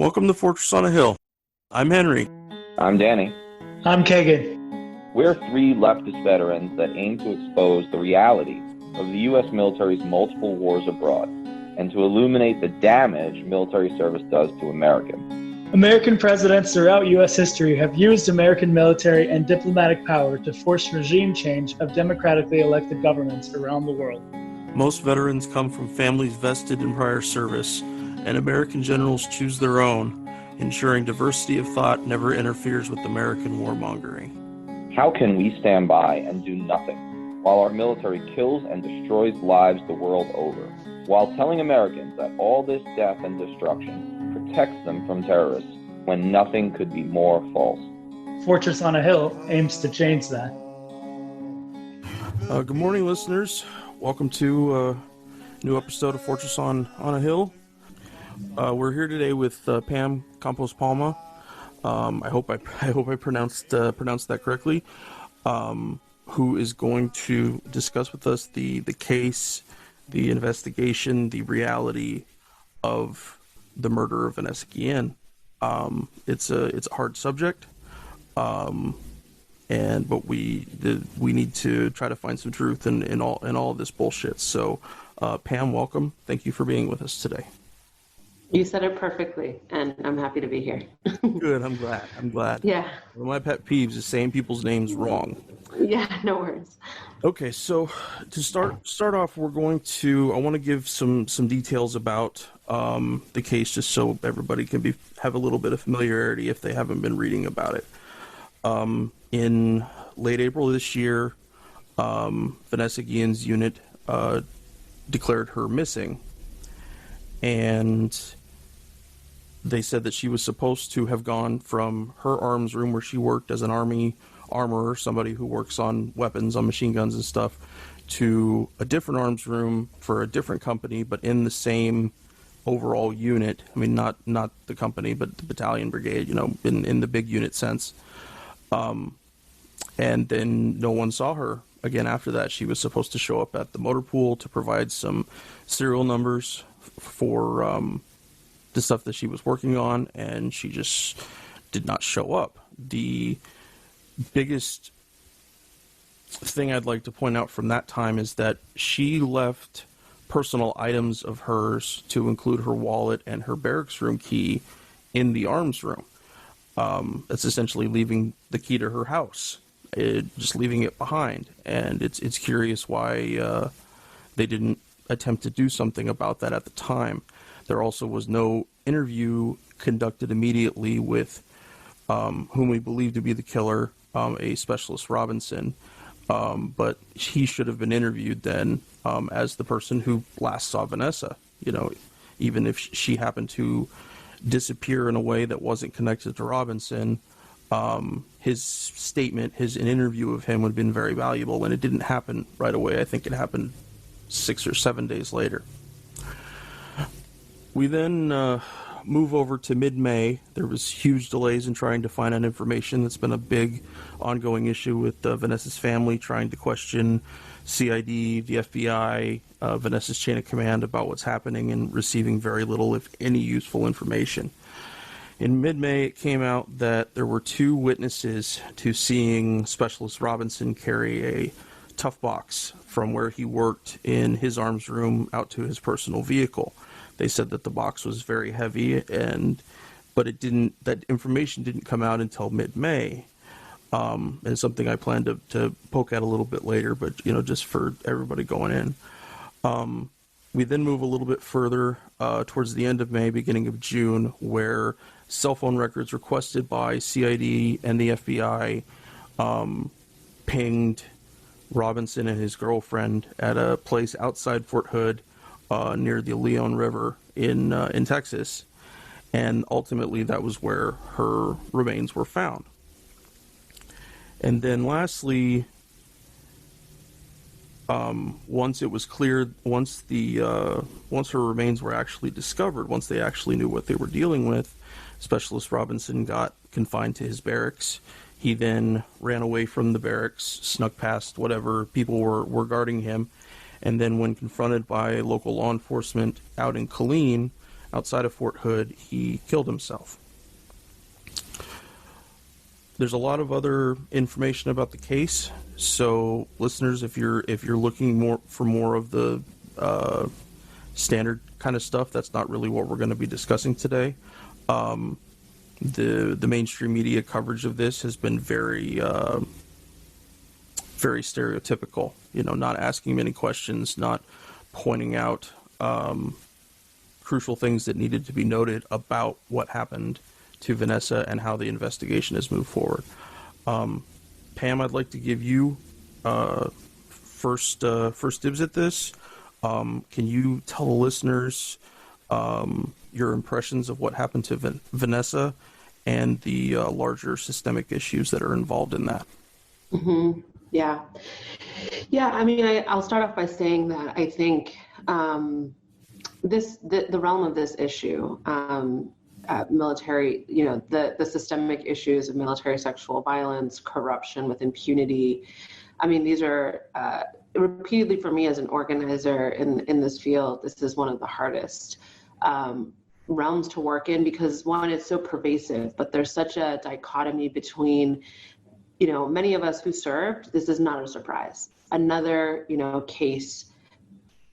Welcome to Fortress on a Hill. I'm Henry. I'm Danny. I'm Kagan. We're three leftist veterans that aim to expose the reality of the U.S. military's multiple wars abroad and to illuminate the damage military service does to Americans. American presidents throughout U.S. history have used American military and diplomatic power to force regime change of democratically elected governments around the world. Most veterans come from families vested in prior service, and American generals choose their own, ensuring diversity of thought never interferes with American warmongering. How can we stand by and do nothing while our military kills and destroys lives the world over, while telling Americans that all this death and destruction protects them from terrorists when nothing could be more false? Fortress on a Hill aims to change that. Good morning, listeners. Welcome to a new episode of Fortress on a Hill. We're here today with Pam Campos Palma. I hope I pronounced that correctly. Who is going to discuss with us the case, the investigation, the reality of the murder of Vanessa Guillen. It's a hard subject, but we need to try to find some truth in all of this bullshit. So, Pam, welcome. Thank you for being with us today. You said it perfectly, and I'm happy to be here. Good. I'm glad. Yeah. One of my pet peeves is saying people's names wrong. Yeah, no worries. Okay, so to start off, I want to give some details about the case, just so everybody can have a little bit of familiarity if they haven't been reading about it. In late April of this year, Vanessa Guillen's unit declared her missing, and they said that she was supposed to have gone from her arms room where she worked as an Army armorer, somebody who works on weapons, on machine guns and stuff, to a different arms room for a different company, but in the same overall unit. I mean, not the company, but the battalion, brigade, in the big unit sense. And then no one saw her again after that. She was supposed to show up at the motor pool to provide some serial numbers for the stuff that she was working on, and she just did not show up. The biggest thing I'd like to point out from that time is that she left personal items of hers, to include her wallet and her barracks room key, in the arms room. That's essentially leaving the key to her house, just leaving it behind. And it's curious why they didn't attempt to do something about that at the time. There also was no interview conducted immediately with whom we believe to be the killer, a specialist Robinson, but he should have been interviewed then as the person who last saw Vanessa. Even if she happened to disappear in a way that wasn't connected to Robinson, his statement, an interview of him would have been very valuable, and it didn't happen right away. I think it happened 6 or 7 days later. We then move over to mid-May. There was huge delays in trying to find out information. That's been a big ongoing issue with Vanessa's family, trying to question CID, the FBI, Vanessa's chain of command about what's happening, and receiving very little, if any, useful information. In mid-May, it came out that there were 2 witnesses to seeing Specialist Robinson carry a tough box from where he worked in his arms room out to his personal vehicle. They said that the box was very heavy, but that information didn't come out until mid-May. And it's something I plan to poke at a little bit later, but just for everybody going in. We then move a little bit further towards the end of May, beginning of June, where cell phone records requested by CID and the FBI pinged Robinson and his girlfriend at a place outside Fort Hood, near the Leon River in Texas, and ultimately that was where her remains were found. And then lastly, once it was cleared, once her remains were actually discovered, once they actually knew what they were dealing with, Specialist Robinson got confined to his barracks. He then ran away from the barracks, snuck past whatever people were guarding him, and then when confronted by local law enforcement out in Killeen, outside of Fort Hood, he killed himself. There's a lot of other information about the case, so listeners, if you're looking for more of the standard kind of stuff, that's not really what we're going to be discussing today. The mainstream media coverage of this has been very very stereotypical. Not asking many questions, not pointing out crucial things that needed to be noted about what happened to Vanessa and how the investigation has moved forward. Pam, I'd like to give you first dibs at this. Can you tell the listeners your impressions of what happened to Vanessa and the larger systemic issues that are involved in that? Mm-hmm. Yeah. I mean, I'll start off by saying that I think the realm of this issue, military, the systemic issues of military sexual violence, corruption with impunity. I mean, these are repeatedly, for me as an organizer in this field, this is one of the hardest realms to work in, because one, it's so pervasive, but there's such a dichotomy between, many of us who served, this is not a surprise. Another, case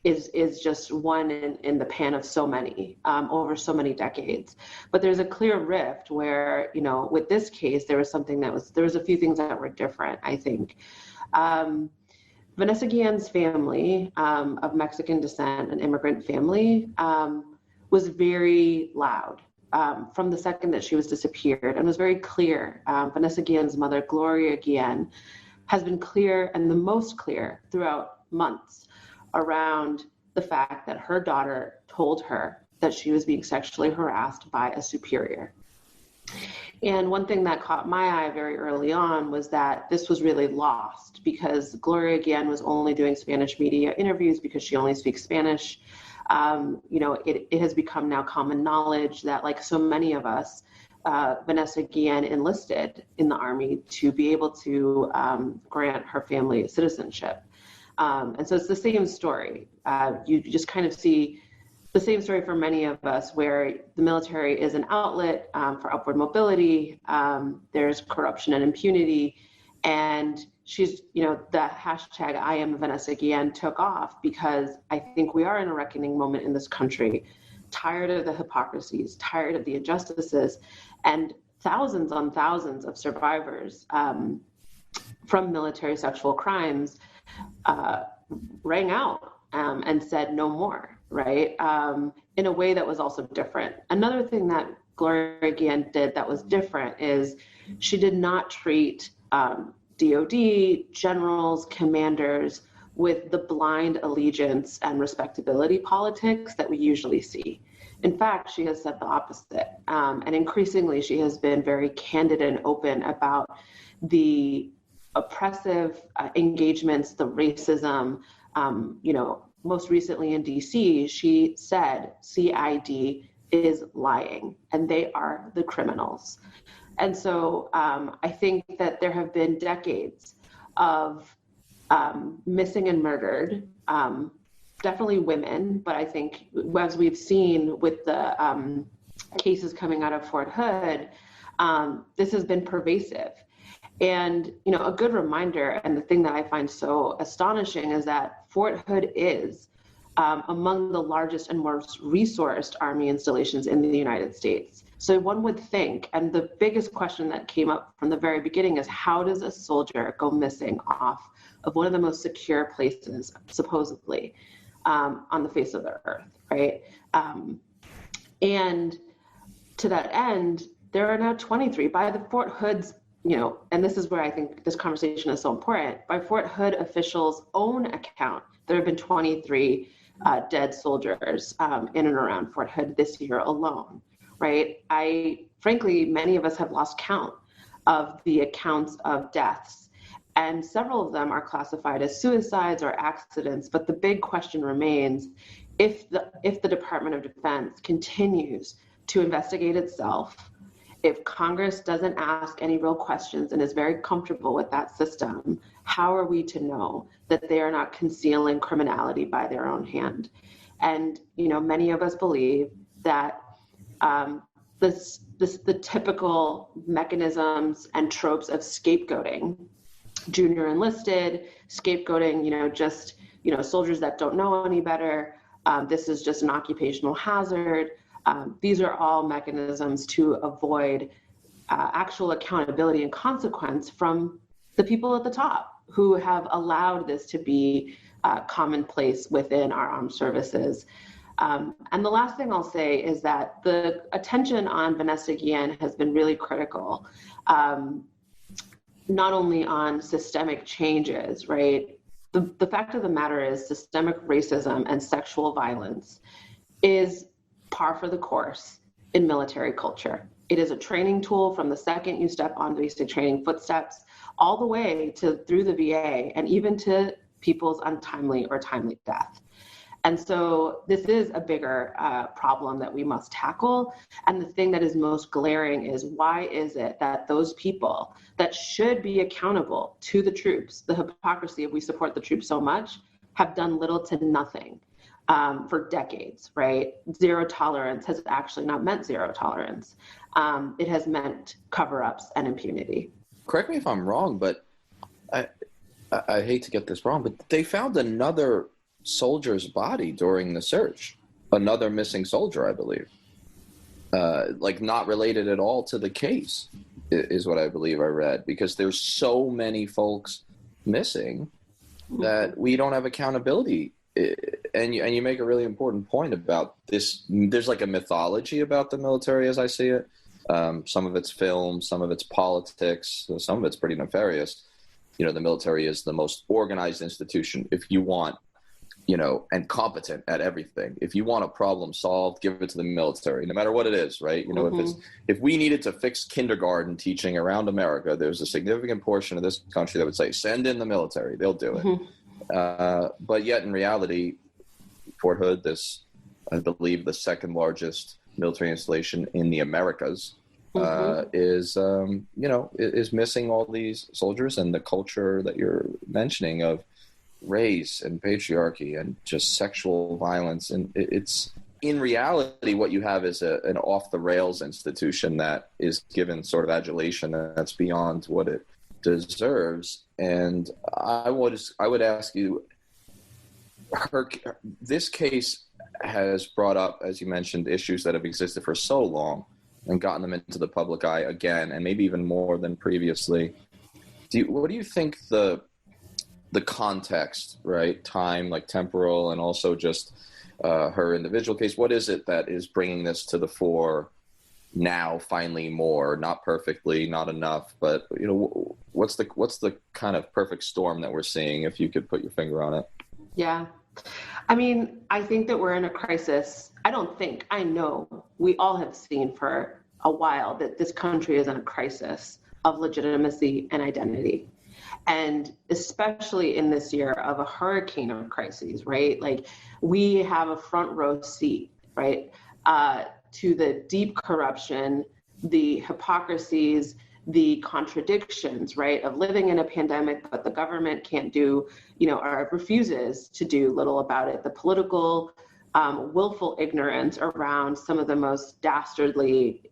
is just one in the pan of so many over so many decades. But there's a clear rift where, with this case, there was a few things that were different, I think. Vanessa Guillen's family, of Mexican descent, an immigrant family, was very loud from the second that she was disappeared, and was very clear. Vanessa Guillen's mother, Gloria Guillen, has been clear, and the most clear throughout months, around the fact that her daughter told her that she was being sexually harassed by a superior. And one thing that caught my eye very early on was that this was really lost, because Gloria Guillen was only doing Spanish media interviews because she only speaks Spanish. It has become now common knowledge that, like so many of us, Vanessa Guillen enlisted in the Army to be able to grant her family citizenship. And so it's the same story. You just kind of see the same story for many of us, where the military is an outlet for upward mobility. There's corruption and impunity. And she's, the hashtag I am Vanessa Guillen took off, because I think we are in a reckoning moment in this country, tired of the hypocrisies, tired of the injustices, and thousands on thousands of survivors from military sexual crimes rang out and said no more, right? In a way that was also different. Another thing that Gloria Guillen did that was different is she did not treat DOD, generals, commanders with the blind allegiance and respectability politics that we usually see. In fact, she has said the opposite. And increasingly, she has been very candid and open about the oppressive engagements, the racism. Most recently in DC, she said CID is lying and they are the criminals. And so I think that there have been decades of missing and murdered, definitely women, but I think as we've seen with the cases coming out of Fort Hood, this has been pervasive. And, a good reminder, and the thing that I find so astonishing, is that Fort Hood is among the largest and most resourced Army installations in the United States. So one would think, and the biggest question that came up from the very beginning is, how does a soldier go missing off of one of the most secure places, supposedly, on the face of the earth, right? And to that end, there are now 23 by the Fort Hood's, and this is where I think this conversation is so important. By Fort Hood officials' own account, there have been 23 dead soldiers in and around Fort Hood this year alone, right? Frankly, many of us have lost count of the accounts of deaths, and several of them are classified as suicides or accidents. But the big question remains, if the Department of Defense continues to investigate itself, if Congress doesn't ask any real questions and is very comfortable with that system, how are we to know that they are not concealing criminality by their own hand? And, many of us believe that the typical mechanisms and tropes of scapegoating, junior enlisted, scapegoating, just, soldiers that don't know any better. This is just an occupational hazard. These are all mechanisms to avoid actual accountability and consequence from the people at the top who have allowed this to be commonplace within our armed services. And the last thing I'll say is that the attention on Vanessa Guillen has been really critical, not only on systemic changes, right? The fact of the matter is systemic racism and sexual violence is par for the course in military culture. It is a training tool from the second you step on basic training footsteps all the way to through the VA and even to people's untimely or timely death. And so this is a bigger problem that we must tackle. And the thing that is most glaring is, why is it that those people that should be accountable to the troops, the hypocrisy of we support the troops so much, have done little to nothing for decades, right? Zero tolerance has actually not meant zero tolerance. It has meant cover-ups and impunity. Correct me if I'm wrong, but I hate to get this wrong, but they found another soldier's body during the search, another missing soldier, I believe, not related at all to the case, is what I believe I read, because there's so many folks missing that we don't have accountability. And you make a really important point about this. There's like a mythology about the military as I see it. Some of it's film, some of it's politics, some of it's pretty nefarious. The military is the most organized institution if you want, and competent at everything. If you want a problem solved, give it to the military, no matter what it is, right? If we needed to fix kindergarten teaching around America, there's a significant portion of this country that would say, send in the military, they'll do it. But yet in reality, Fort Hood, I believe the second largest military installation in the Americas, is missing all these soldiers, and the culture that you're mentioning of race and patriarchy and just sexual violence. And it's, in reality, what you have is an off-the-rails institution that is given sort of adulation that's beyond what it deserves. And I would ask you, this case has brought up, as you mentioned, issues that have existed for so long and gotten them into the public eye again, and maybe even more than previously. What do you think the context, right, time, like temporal, and also just her individual case, what is it that is bringing this to the fore now, finally, more, not perfectly, not enough, but what's the kind of perfect storm that we're seeing, if you could put your finger on it? Yeah. I think that we're in a crisis. I know we all have seen for a while that this country is in a crisis of legitimacy and identity. And especially in this year of a hurricane of crises, right? Like, we have a front row seat, right, to the deep corruption, the hypocrisies, the contradictions, right, of living in a pandemic, but the government can't do, or refuses to do little about it. The political, willful ignorance around some of the most dastardly,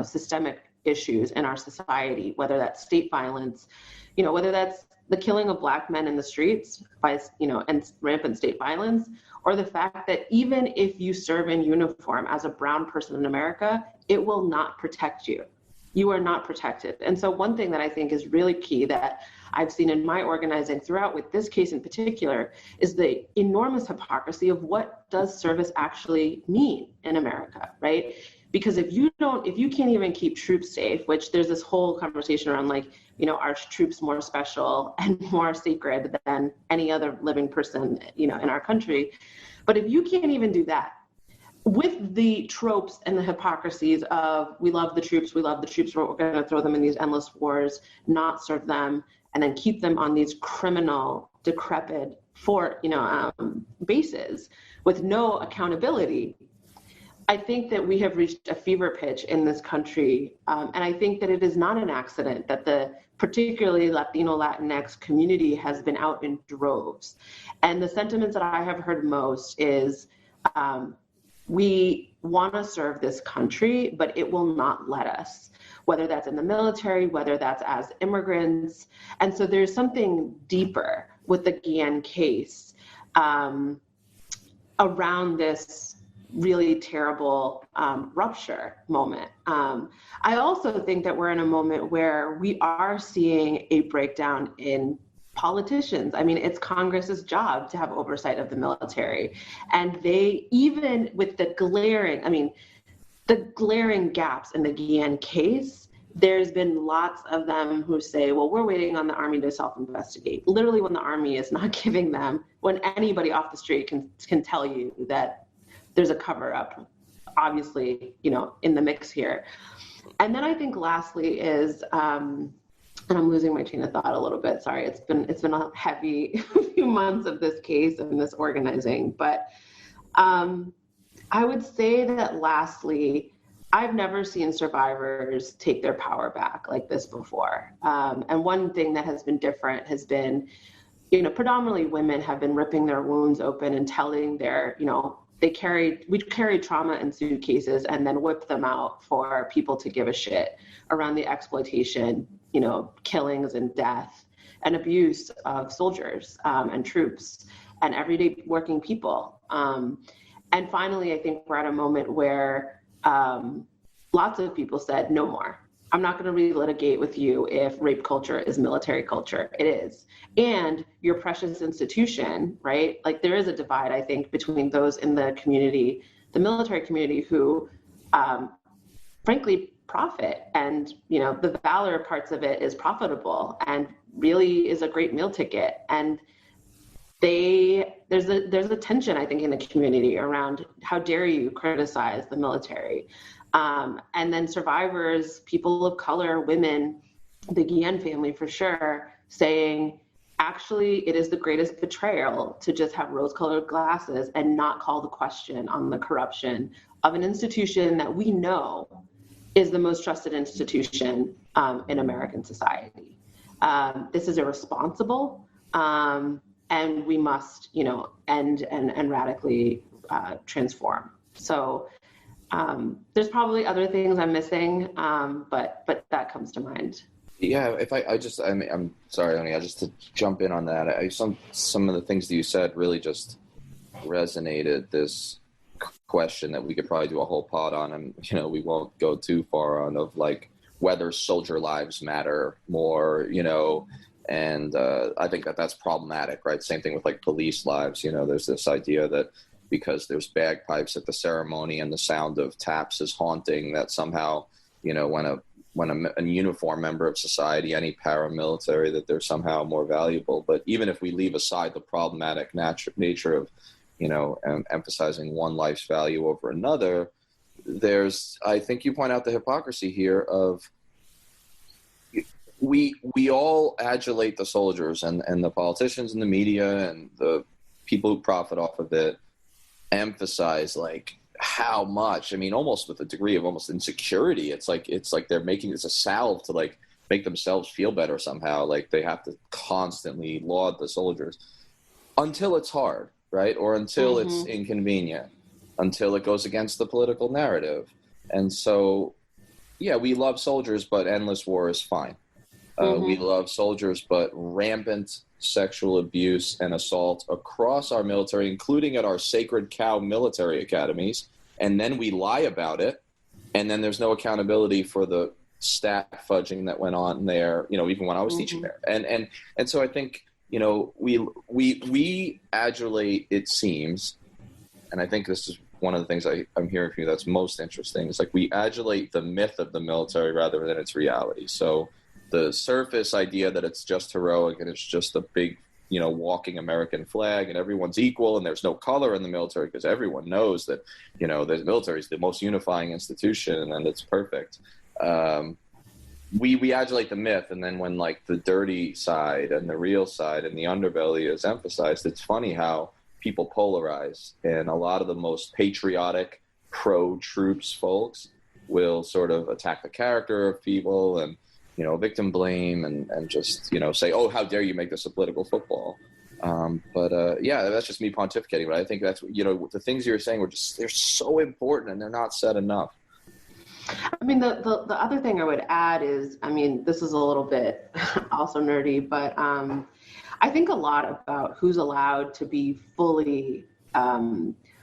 systemic issues in our society, whether that's state violence, whether that's the killing of Black men in the streets by, and rampant state violence, or the fact that even if you serve in uniform as a brown person in America, it will not protect you. You are not protected. And so one thing that I think is really key that I've seen in my organizing throughout with this case in particular is the enormous hypocrisy of what does service actually mean in America, right? Because if you can't even keep troops safe, which there's this whole conversation around, like, are troops more special and more sacred than any other living person, in our country. But if you can't even do that, with the tropes and the hypocrisies of we love the troops, but we're going to throw them in these endless wars, not serve them, and then keep them on these criminal, decrepit bases with no accountability, I think that we have reached a fever pitch in this country. And I think that it is not an accident that the particularly Latino, Latinx community has been out in droves. And the sentiments that I have heard most is we want to serve this country, but it will not let us, whether that's in the military, whether that's as immigrants. And so there's something deeper with the Guillen case around this really terrible rupture moment. I also think that we're in a moment where we are seeing a breakdown in politicians. I mean, it's Congress's job to have oversight of the military. And they, even with the glaring gaps in the Guillen case, there's been lots of them who say, well, we're waiting on the Army to self-investigate. Literally when the Army is not giving them, when anybody off the street can tell you that there's a cover-up, obviously, in the mix here. And then I think lastly is, and I'm losing my train of thought a little bit. Sorry, it's been a heavy few months of this case and this organizing. But I would say that lastly, I've never seen survivors take their power back like this before. And one thing that has been different has been, predominantly women have been ripping their wounds open and telling their, we carried trauma in suitcases and then whip them out for people to give a shit around the exploitation, killings and death and abuse of soldiers and troops and everyday working people. And finally, I think we're at a moment where lots of people said, no more. I'm not going to relitigate with you if rape culture is military culture. It is. And your precious institution, right? Like there is a divide, I think, between those in the community, the military community who, frankly, profit. And, the valor parts of it is profitable and really is a great meal ticket. And there's a tension, I think, in the community around how dare you criticize the military. And then survivors, people of color, women, the Guillen family for sure, saying, actually, it is the greatest betrayal to just have rose-colored glasses and not call the question on the corruption of an institution that we know is the most trusted institution in American society. This is irresponsible, and we must, end and radically transform. So there's probably other things I'm missing, but that comes to mind. Yeah, I'm sorry, Oni, just to jump in on that. Some of the things that you said really just resonated. This question that we could probably do a whole pod on, and we won't go too far on, of like whether soldier lives matter more, and I think that's problematic, right? Same thing with like police lives. There's this idea that because there's bagpipes at the ceremony and the sound of taps is haunting, that somehow, when a uniformed member of society, any paramilitary, that they're somehow more valuable. But even if we leave aside the problematic nature of, emphasizing one life's value over another, I think you point out the hypocrisy here of we all adulate the soldiers and the politicians and the media and the people who profit off of it emphasize like how much, almost with a degree of almost insecurity. It's like they're making this a salve to like make themselves feel better somehow. Like they have to constantly laud the soldiers until it's hard, right? Or until it's inconvenient, until it goes against the political narrative. And so, yeah, we love soldiers, but endless war is fine. We love soldiers, but rampant sexual abuse and assault across our military, including at our sacred cow military academies, and then we lie about it, and then there's no accountability for the stat fudging that went on there, even when I was teaching there. And so I think, we adulate, it seems, and I think this is one of the things I'm hearing from you that's most interesting, is like we adulate the myth of the military rather than its reality. So the surface idea that it's just heroic and it's just a big, walking American flag and everyone's equal and there's no color in the military because everyone knows that, the military is the most unifying institution and it's perfect. We adulate the myth, and then when like the dirty side and the real side and the underbelly is emphasized, it's funny how people polarize, and a lot of the most patriotic pro-troops folks will sort of attack the character of people and victim blame and just, say, oh, how dare you make this a political football. Yeah, that's just me pontificating. But I think that's, the things you're saying they're so important, and they're not said enough. I mean, the other thing I would add is, I mean, this is a little bit also nerdy, but I think a lot about who's allowed to be fully,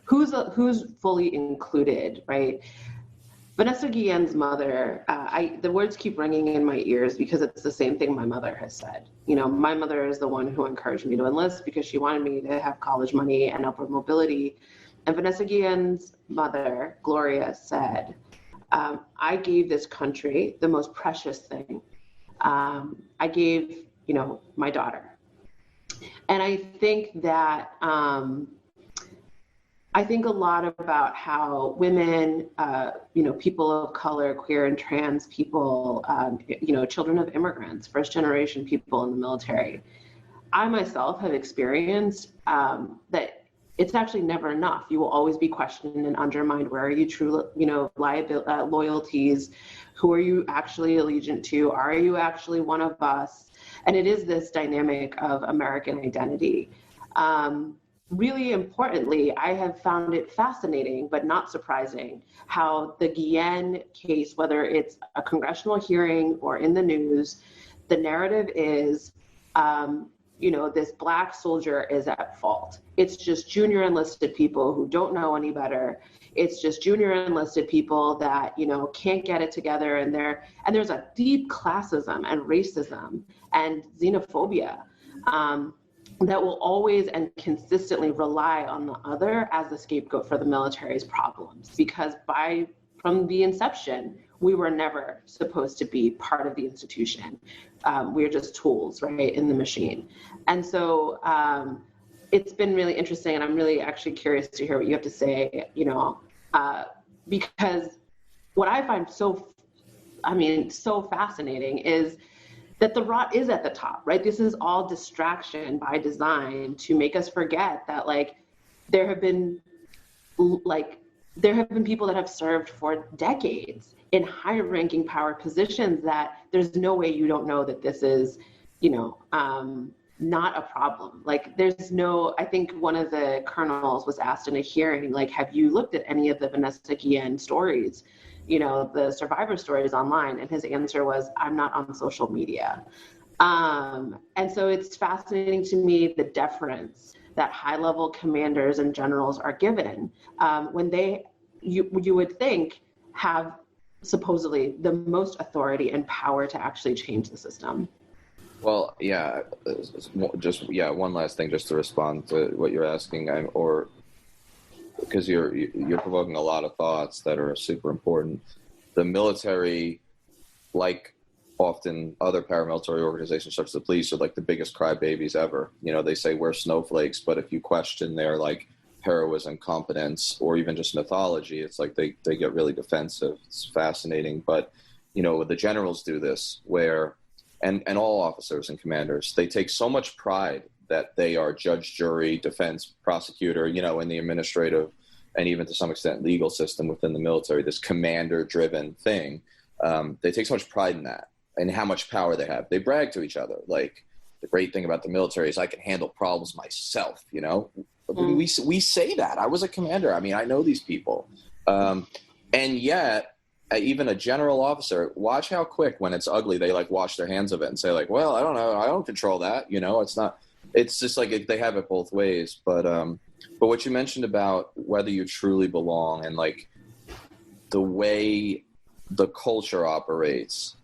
who's fully included, right? Vanessa Guillen's mother, the words keep ringing in my ears because it's the same thing my mother has said. My mother is the one who encouraged me to enlist because she wanted me to have college money and upward mobility. And Vanessa Guillen's mother, Gloria, said, I gave this country the most precious thing. I gave, my daughter. And I think that, I think a lot about how women, people of color, queer and trans people, children of immigrants, first generation people in the military. I myself have experienced that it's actually never enough. You will always be questioned and undermined. Where are you true, loyalties? Who are you actually allegiant to? Are you actually one of us? And it is this dynamic of American identity. Really importantly, I have found it fascinating, but not surprising, how the Guillen case, whether it's a congressional hearing or in the news, the narrative is, this Black soldier is at fault. It's just junior enlisted people who don't know any better. It's just junior enlisted people that, can't get it together. And there's a deep classism and racism and xenophobia that will always and consistently rely on the other as the scapegoat for the military's problems. Because from the inception, we were never supposed to be part of the institution. We're just tools, right, in the machine. And so it's been really interesting, and I'm really actually curious to hear what you have to say, because what I find so fascinating is that the rot is at the top, right? This is all distraction by design to make us forget that, there have been people that have served for decades in higher ranking power positions that there's no way you don't know that this is, not a problem. I think one of the colonels was asked in a hearing, have you looked at any of the Vanessa Guillen stories, the survivor stories online? And his answer was, I'm not on social media. And so it's fascinating to me, the deference that high-level commanders and generals are given when you would think, have supposedly the most authority and power to actually change the system. Well, yeah, one last thing just to respond to what you're asking, because you're provoking a lot of thoughts that are super important. The military, like often other paramilitary organizations such as the police, are like the biggest crybabies ever. They say we're snowflakes, but if you question their heroism, competence, or even just mythology, it's like they get really defensive. It's fascinating. But the generals do this, where and all officers and commanders, they take so much pride that they are judge, jury, defense, prosecutor, in the administrative and even to some extent legal system within the military, this commander-driven thing. They take so much pride in that and how much power they have. They brag to each other. The great thing about the military is I can handle problems myself, We say that. I was a commander. I mean, I know these people. And yet, even a general officer, watch how quick, when it's ugly, they wash their hands of it and say well, I don't know, I don't control that. It's just they have it both ways. But what you mentioned about whether you truly belong and the way the culture operates,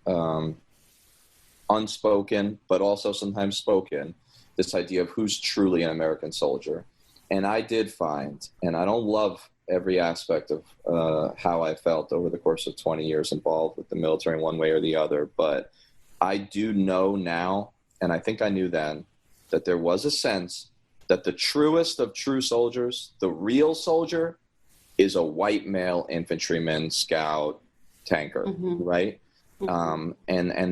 unspoken, but also sometimes spoken, this idea of who's truly an American soldier. And I did find, and I don't love every aspect of how I felt over the course of 20 years involved with the military in one way or the other, but I do know now, and I think I knew then, that there was a sense that the truest of true soldiers, the real soldier, is a white male infantryman, scout, tanker, right? And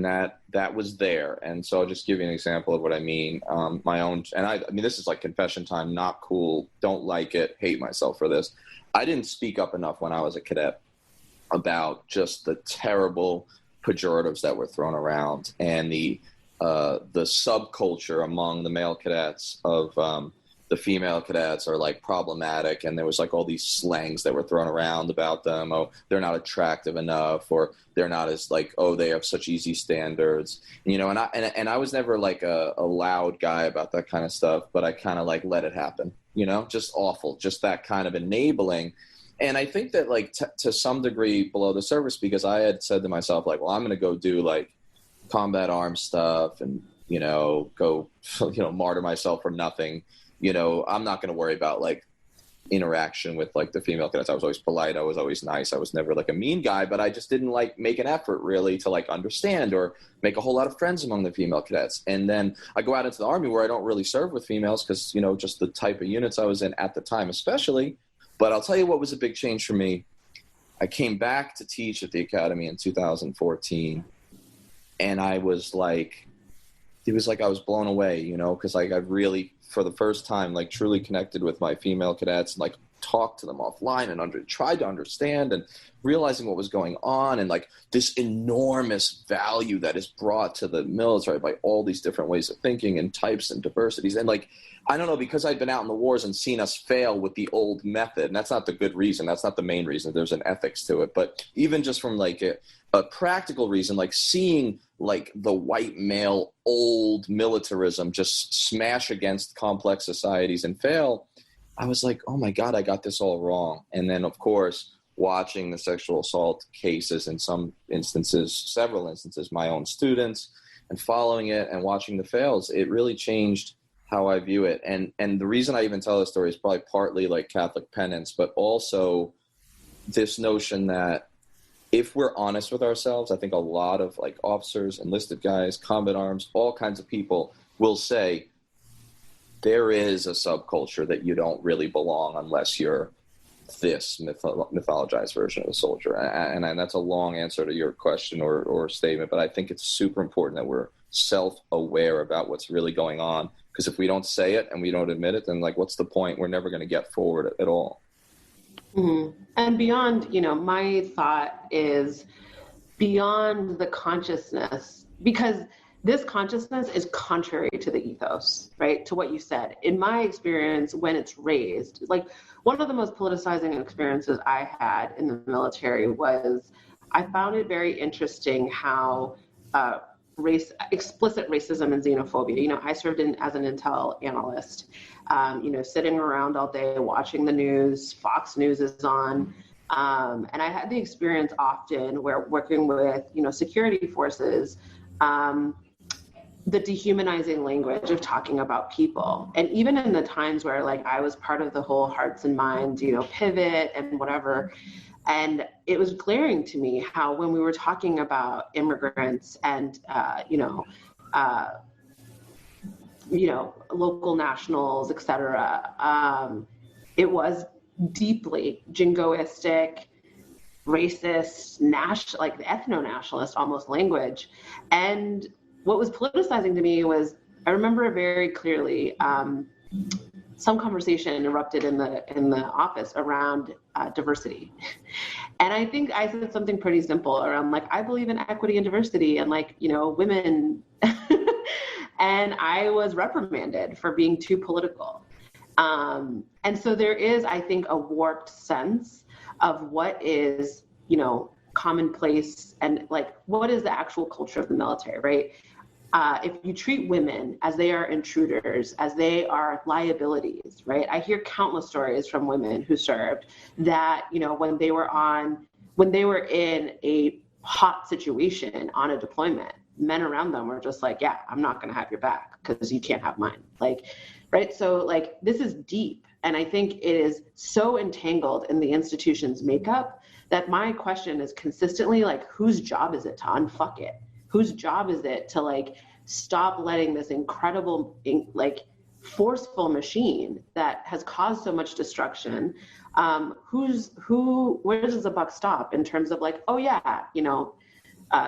that was there. And so I'll just give you an example of what I mean. My own, and I mean, this is confession time, not cool, don't like it, hate myself for this. I didn't speak up enough when I was a cadet about just the terrible pejoratives that were thrown around and the the subculture among the male cadets of the female cadets are like problematic, and there was like all these slangs that were thrown around about them. Oh, they're not attractive enough, or they're not as like, oh, they have such easy standards, you know. And I was never like a loud guy about that kind of stuff, but I kind of like let it happen, you know, just awful, just that kind of enabling. And I think that like to some degree below the surface, because I had said to myself like, well, I'm going to go do like combat arms stuff and, you know, go, you know, martyr myself for nothing. You know, I'm not going to worry about like interaction with like the female cadets. I was always polite. I was always nice. I was never like a mean guy, but I just didn't like make an effort really to like understand or make a whole lot of friends among the female cadets. And then I go out into the Army where I don't really serve with females because, you know, just the type of units I was in at the time, especially. But I'll tell you what was a big change for me. I came back to teach at the academy in 2014, and I was like, it was like I was blown away, you know, because like I really, for the first time, like truly connected with my female cadets and like talked to them offline and tried to understand and realizing what was going on, and like this enormous value that is brought to the military by all these different ways of thinking and types and diversities. And like, I don't know, because I'd been out in the wars and seen us fail with the old method, and that's not the good reason. That's not the main reason. There's an ethics to it. But even just from like a practical reason, like seeing like the white male old militarism just smash against complex societies and fail, I was like, oh my God, I got this all wrong. And then of course, watching the sexual assault cases in some instances, several instances, my own students, and following it and watching the fails, it really changed how I view it. And the reason I even tell this story is probably partly like Catholic penance, but also this notion that if we're honest with ourselves, I think a lot of like officers, enlisted guys, combat arms, all kinds of people will say there is a subculture that you don't really belong unless you're this mythologized version of a soldier. And that's a long answer to your question or statement, but I think it's super important that we're self-aware about what's really going on, because if we don't say it and we don't admit it, then like what's the point? We're never going to get forward at all. Mm-hmm. And beyond, you know, my thought is beyond the consciousness, because this consciousness is contrary to the ethos, right? To what you said. In my experience, when it's raised, like one of the most politicizing experiences I had in the military was, I found it very interesting how explicit racism and xenophobia, you know, I served as an intel analyst, you know, sitting around all day watching the news, Fox News is on. And I had the experience often where working with, you know, security forces, the dehumanizing language of talking about people. And even in the times where like I was part of the whole hearts and minds, you know, pivot and whatever. And it was glaring to me how when we were talking about immigrants and, you know, local nationals, et cetera, it was deeply jingoistic, racist, like ethno-nationalist almost language. And what was politicizing to me was, I remember very clearly, some conversation erupted in the office around diversity. And I think I said something pretty simple around like, I believe in equity and diversity and like, you know, women. And I was reprimanded for being too political. And so there is, I think, a warped sense of what is, you know, commonplace and like, what is the actual culture of the military, right? If you treat women as they are intruders, as they are liabilities, right? I hear countless stories from women who served that, you know, when they were in a hot situation on a deployment, men around them were just like, yeah, I'm not going to have your back because you can't have mine. Like, right. So like, this is deep. And I think it is so entangled in the institution's makeup that my question is consistently like, whose job is it to unfuck it? Whose job is it to like stop letting this incredible, like forceful machine that has caused so much destruction? Where does the buck stop in terms of like, oh yeah, you know,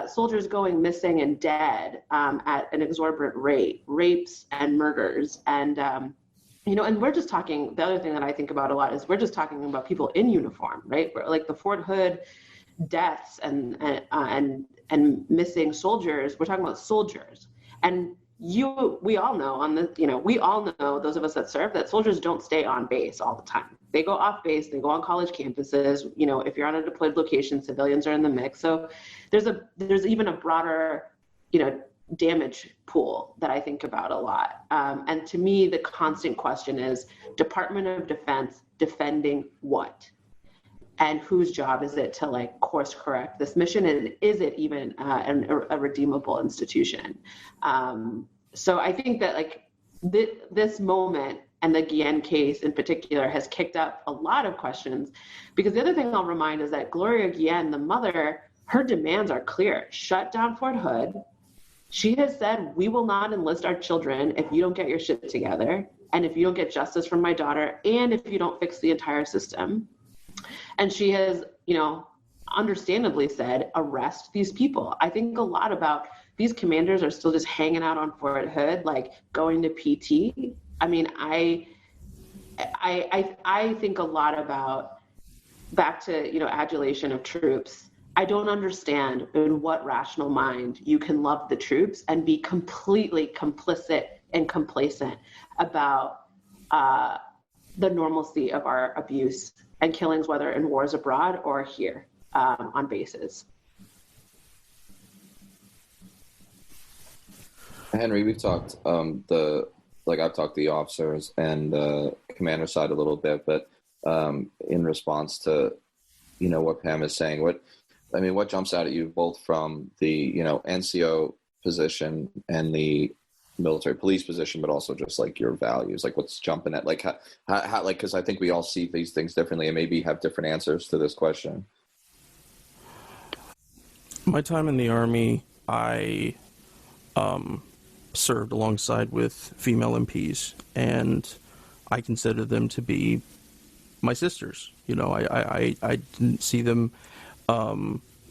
soldiers going missing and dead at an exorbitant rate, rapes and murders. And, you know, and we're just talking, the other thing that I think about a lot is we're just talking about people in uniform, right? Like the Fort Hood deaths and missing soldiers, we're talking about soldiers. And we all know we all know, those of us that serve, that soldiers don't stay on base all the time. They go off base, they go on college campuses. If you're on a deployed location, civilians are in the mix. So there's even a broader, damage pool that I think about a lot. And to me, the constant question is, Department of Defense defending what? And whose job is it to course correct this mission? And is it even a redeemable institution? So I think that this moment, and the Guillen case in particular, has kicked up a lot of questions, because the other thing I'll remind is that Gloria Guillen, the mother, her demands are clear. Shut down Fort Hood. She has said, we will not enlist our children if you don't get your shit together, and if you don't get justice for my daughter, and if you don't fix the entire system. And she has, understandably said, arrest these people. I think a lot about these commanders are still just hanging out on Fort Hood, going to PT. I mean, I think a lot about, back to, adulation of troops. I don't understand in what rational mind you can love the troops and be completely complicit and complacent about the normalcy of our abuse and killings, whether in wars abroad or here on bases. Henry, we've talked I've talked to the officers and commander side a little bit, but in response to what Pam is saying, what jumps out at you both from the NCO position and the military police position, but also just your values, what's jumping at how because I think we all see these things differently and maybe have different answers to this question. My time in the Army, I served alongside with female MPs, and I consider them to be my sisters. I didn't see them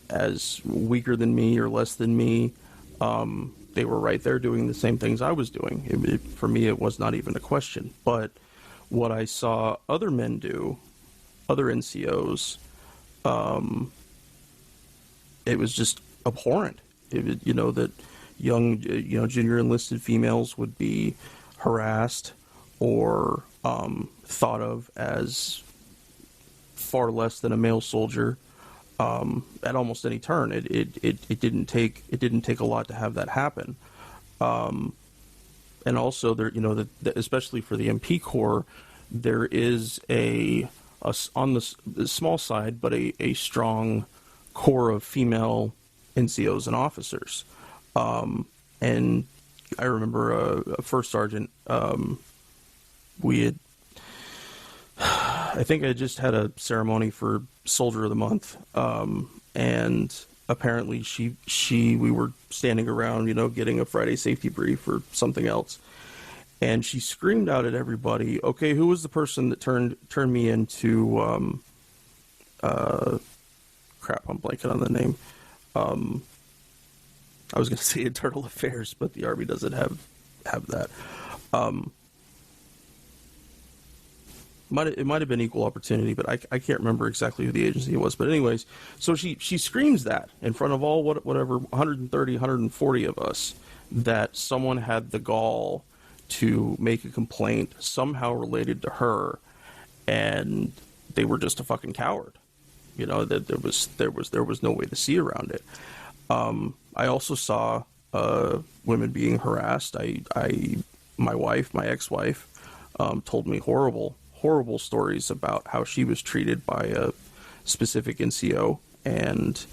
as weaker than me or less than me. They were right there doing the same things I was doing. For me, it was not even a question. But what I saw other men do, other NCOs, it was just abhorrent. That young, junior enlisted females would be harassed or thought of as far less than a male soldier at almost any turn. It didn't take a lot to have that happen. And also there, especially for the MP Corps, there is on the small side, but a strong core of female NCOs and officers. And I remember a first sergeant, I think I just had a ceremony for Soldier of the Month, and apparently we were standing around, getting a Friday safety brief or something else, and she screamed out at everybody, "Okay, who was the person that turned me into crap, I'm blanking on the name. I was going to say Internal Affairs, but the Army doesn't have that. It might have been Equal Opportunity, but I can't remember exactly who the agency was. But anyways, so she screams that in front of all whatever 130, 140 of us, that someone had the gall to make a complaint somehow related to her, and they were just a fucking coward. That there was no way to see around it. I also saw women being harassed. My ex-wife, told me horrible stories about how she was treated by a specific NCO, and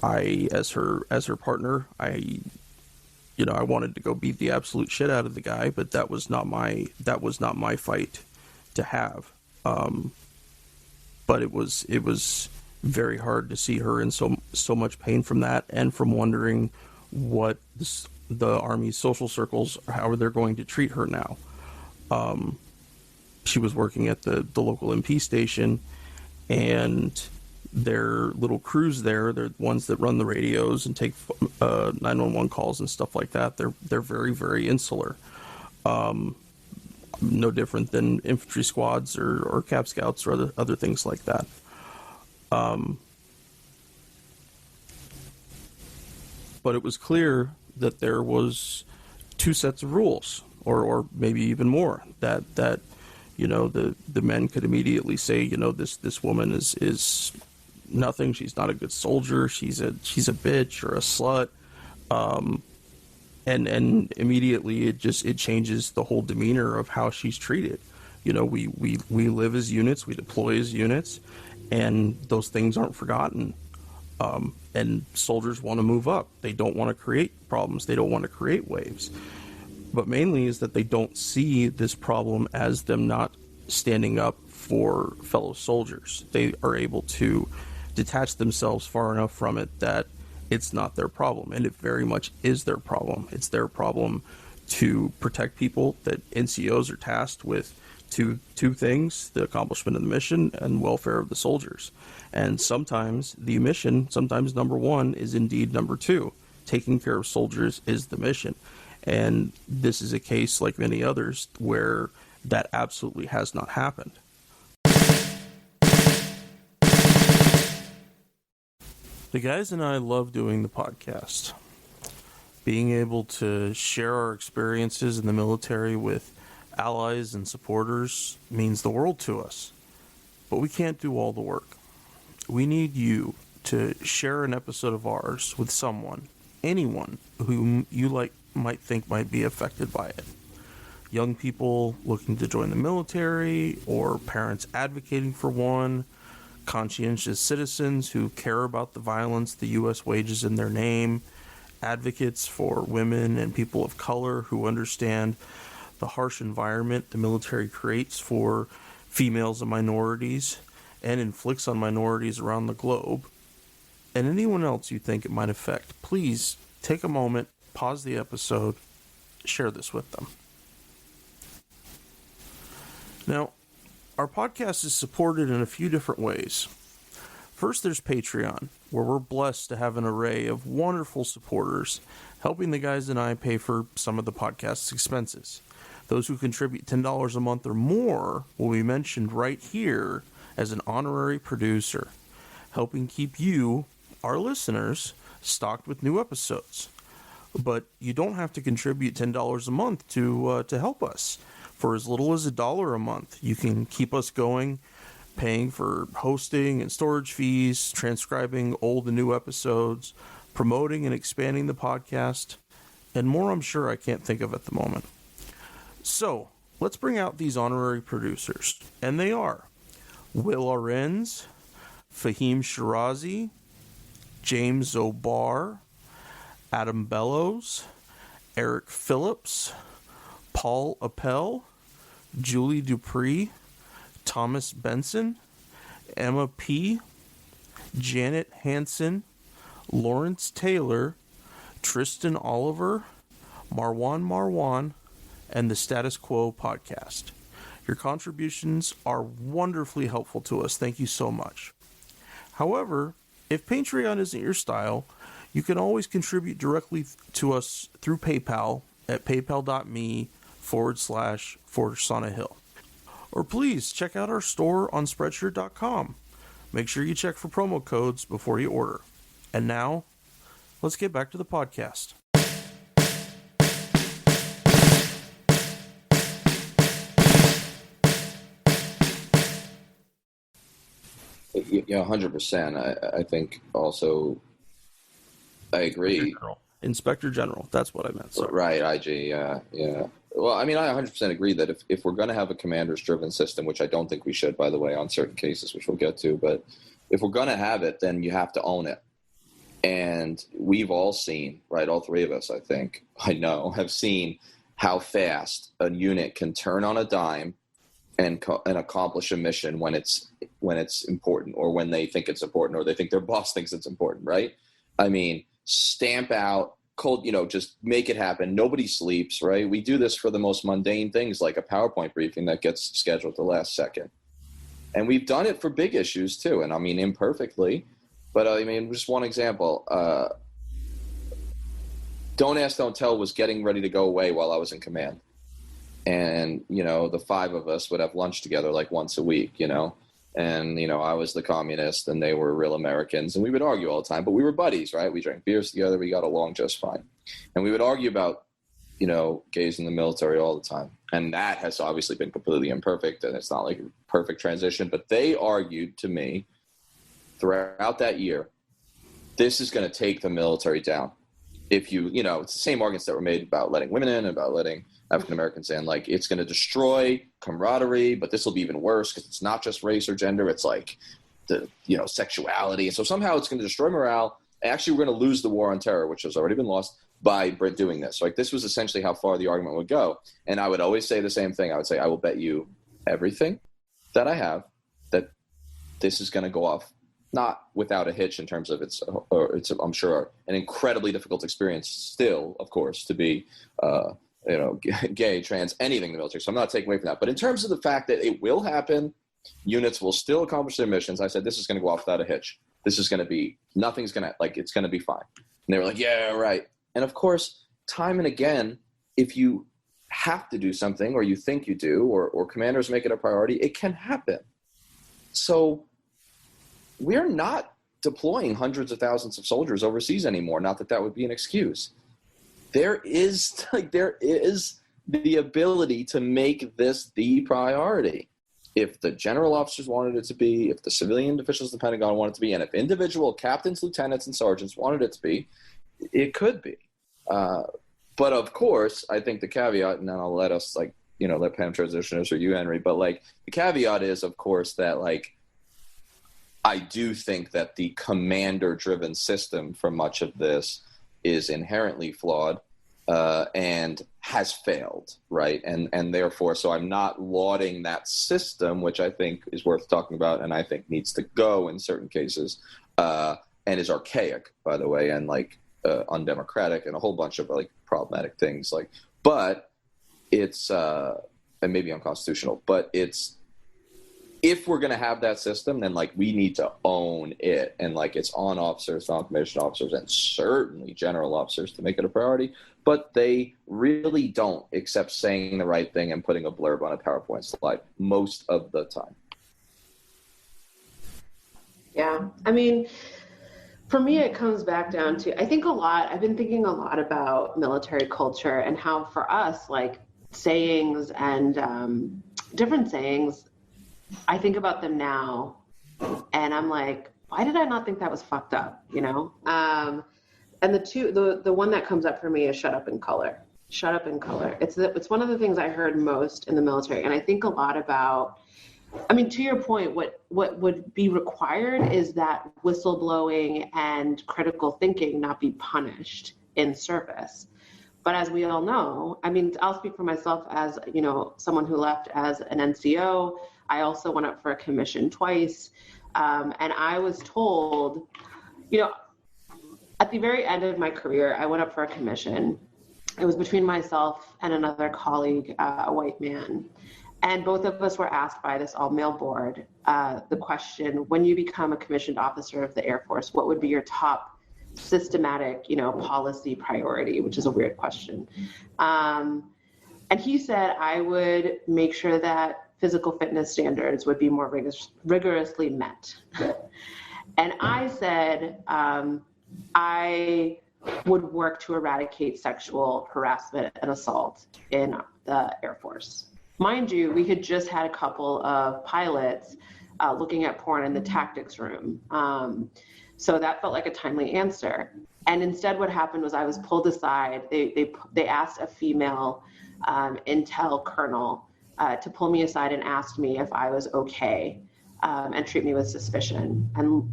I, as her partner, I wanted to go beat the absolute shit out of the guy, but that was not my fight to have. But it was very hard to see her in so much pain from that, and from wondering what the Army's social circles, how they're going to treat her now. She was working at the local MP station, and their little crews there, they're the ones that run the radios and take 911 calls and stuff like that. They're very, very insular. No different than infantry squads or Cap Scouts or other things like that. But it was clear that there was two sets of rules, or maybe even more, that the men could immediately say, this woman is nothing, she's not a good soldier, she's a bitch or a slut, and immediately it changes the whole demeanor of how she's treated. We live as units, we deploy as units, and those things aren't forgotten. And soldiers want to move up. They don't want to create problems. They don't want to create waves. But mainly is that they don't see this problem as them not standing up for fellow soldiers. They are able to detach themselves far enough from it that it's not their problem. And it very much is their problem. It's their problem to protect people. That NCOs are tasked with two things: the accomplishment of the mission and welfare of the soldiers. And sometimes the mission, sometimes number one, is indeed number two. Taking care of soldiers is the mission. And this is a case, like many others, where that absolutely has not happened. The guys and I love doing the podcast. Being able to share our experiences in the military with allies and supporters means the world to us. But we can't do all the work. We need you to share an episode of ours with someone, anyone whom you might think might be affected by it. Young people looking to join the military, or parents advocating for one, conscientious citizens who care about the violence the U.S. wages in their name, advocates for women and people of color who understand the harsh environment the military creates for females and minorities and inflicts on minorities around the globe, and anyone else you think it might affect. Please take a moment, pause the episode, share this with them. Now, our podcast is supported in a few different ways. First, there's Patreon, where we're blessed to have an array of wonderful supporters helping the guys and I pay for some of the podcast's expenses. Those who contribute $10 a month or more will be mentioned right here as an honorary producer, helping keep you, our listeners, stocked with new episodes. But you don't have to contribute $10 a month to help us. For as little as $1 a month, you can keep us going, paying for hosting and storage fees, transcribing old and new episodes, promoting and expanding the podcast, and more I'm sure I can't think of at the moment. So, let's bring out these honorary producers, and they are Will Arenz, Fahim Shirazi, James O'Barr, Adam Bellows, Eric Phillips, Paul Appel, Julie Dupree, Thomas Benson, Emma P., Janet Hansen, Lawrence Taylor, Tristan Oliver, Marwan, and the Status Quo podcast. Your contributions are wonderfully helpful to us. Thank you so much. However, if Patreon isn't your style, you can always contribute directly to us through PayPal at paypal.me/ForSaunaHill. Or please check out our store on Spreadshirt.com. Make sure you check for promo codes before you order. And now, let's get back to the podcast. Yeah, 100%. I think also, I agree. Inspector General, that's what I meant. Sorry. Right, IG, yeah. Well, I mean, I 100% agree that if we're going to have a commander's-driven system, which I don't think we should, by the way, on certain cases, which we'll get to, but if we're going to have it, then you have to own it. And we've all seen, right, all three of us, I know, have seen how fast a unit can turn on a dime and accomplish a mission when it's important, or when they think it's important, or they think their boss thinks it's important, right? I mean, stamp out, cold, just make it happen. Nobody sleeps, right? We do this for the most mundane things, like a PowerPoint briefing that gets scheduled at the last second. And we've done it for big issues too, and I mean imperfectly, but I mean, just one example. Don't Ask, Don't Tell was getting ready to go away while I was in command. And, the five of us would have lunch together like once a week, and, I was the communist and they were real Americans, and we would argue all the time, but we were buddies, right? We drank beers together. We got along just fine. And we would argue about gays in the military all the time. And that has obviously been completely imperfect, and it's not like a perfect transition, but they argued to me throughout that year, this is going to take the military down. If it's the same arguments that were made about letting women in, about letting African Americans in, like it's going to destroy camaraderie, but this will be even worse because it's not just race or gender. It's like the, sexuality. And so somehow it's going to destroy morale. Actually, we're going to lose the war on terror, which has already been lost by doing this. Like this was essentially how far the argument would go. And I would always say the same thing. I would say, I will bet you everything that I have that this is going to go off, not without a hitch in terms of it's I'm sure an incredibly difficult experience still, of course, to be, gay, trans, anything in the military. So I'm not taking away from that. But in terms of the fact that it will happen, units will still accomplish their missions. I said, this is going to go off without a hitch. This is going to be, nothing's going to, it's going to be fine. And they were like, yeah, right. And of course, time and again, if you have to do something or you think you do, or commanders make it a priority, it can happen. So we're not deploying hundreds of thousands of soldiers overseas anymore. Not that that would be an excuse. There is the ability to make this the priority. If the general officers wanted it to be, if the civilian officials of the Pentagon wanted it to be, and if individual captains, lieutenants, and sergeants wanted it to be, it could be. But of course, I think the caveat, and then I'll let us let Pam transition us, or you, Henry, but the caveat is, of course, that I do think that the commander-driven system for much of this is inherently flawed and has failed, right? And therefore, so I'm not lauding that system, which I think is worth talking about and I think needs to go in certain cases, and is archaic, by the way, and undemocratic and a whole bunch of problematic things. But it's and maybe unconstitutional, but it's, if we're going to have that system, then we need to own it. And it's on officers, non-commissioned officers, and certainly general officers to make it a priority. But they really don't, except saying the right thing and putting a blurb on a PowerPoint slide most of the time. Yeah. I mean, for me, it comes back down to, I've been thinking a lot about military culture and how for us, sayings and different sayings, I think about them now and I'm like, why did I not think that was fucked up? And the one that comes up for me is shut up in color. Shut up in color. It's one of the things I heard most in the military. And I think a lot about, to your point, what would be required is that whistleblowing and critical thinking not be punished in service. But as we all know, I'll speak for myself as, someone who left as an NCO. I also went up for a commission twice. And I was told, at the very end of my career, I went up for a commission. It was between myself and another colleague, a white man. And both of us were asked by this all-male board the question, when you become a commissioned officer of the Air Force, what would be your top systematic, policy priority, which is a weird question. And he said, I would make sure that physical fitness standards would be more rigorously met. And I said, I would work to eradicate sexual harassment and assault in the Air Force. Mind you, we had just had a couple of pilots looking at porn in the tactics room. So that felt like a timely answer. And instead what happened was I was pulled aside. They asked a female intel colonel to pull me aside and asked me if I was okay and treat me with suspicion. And,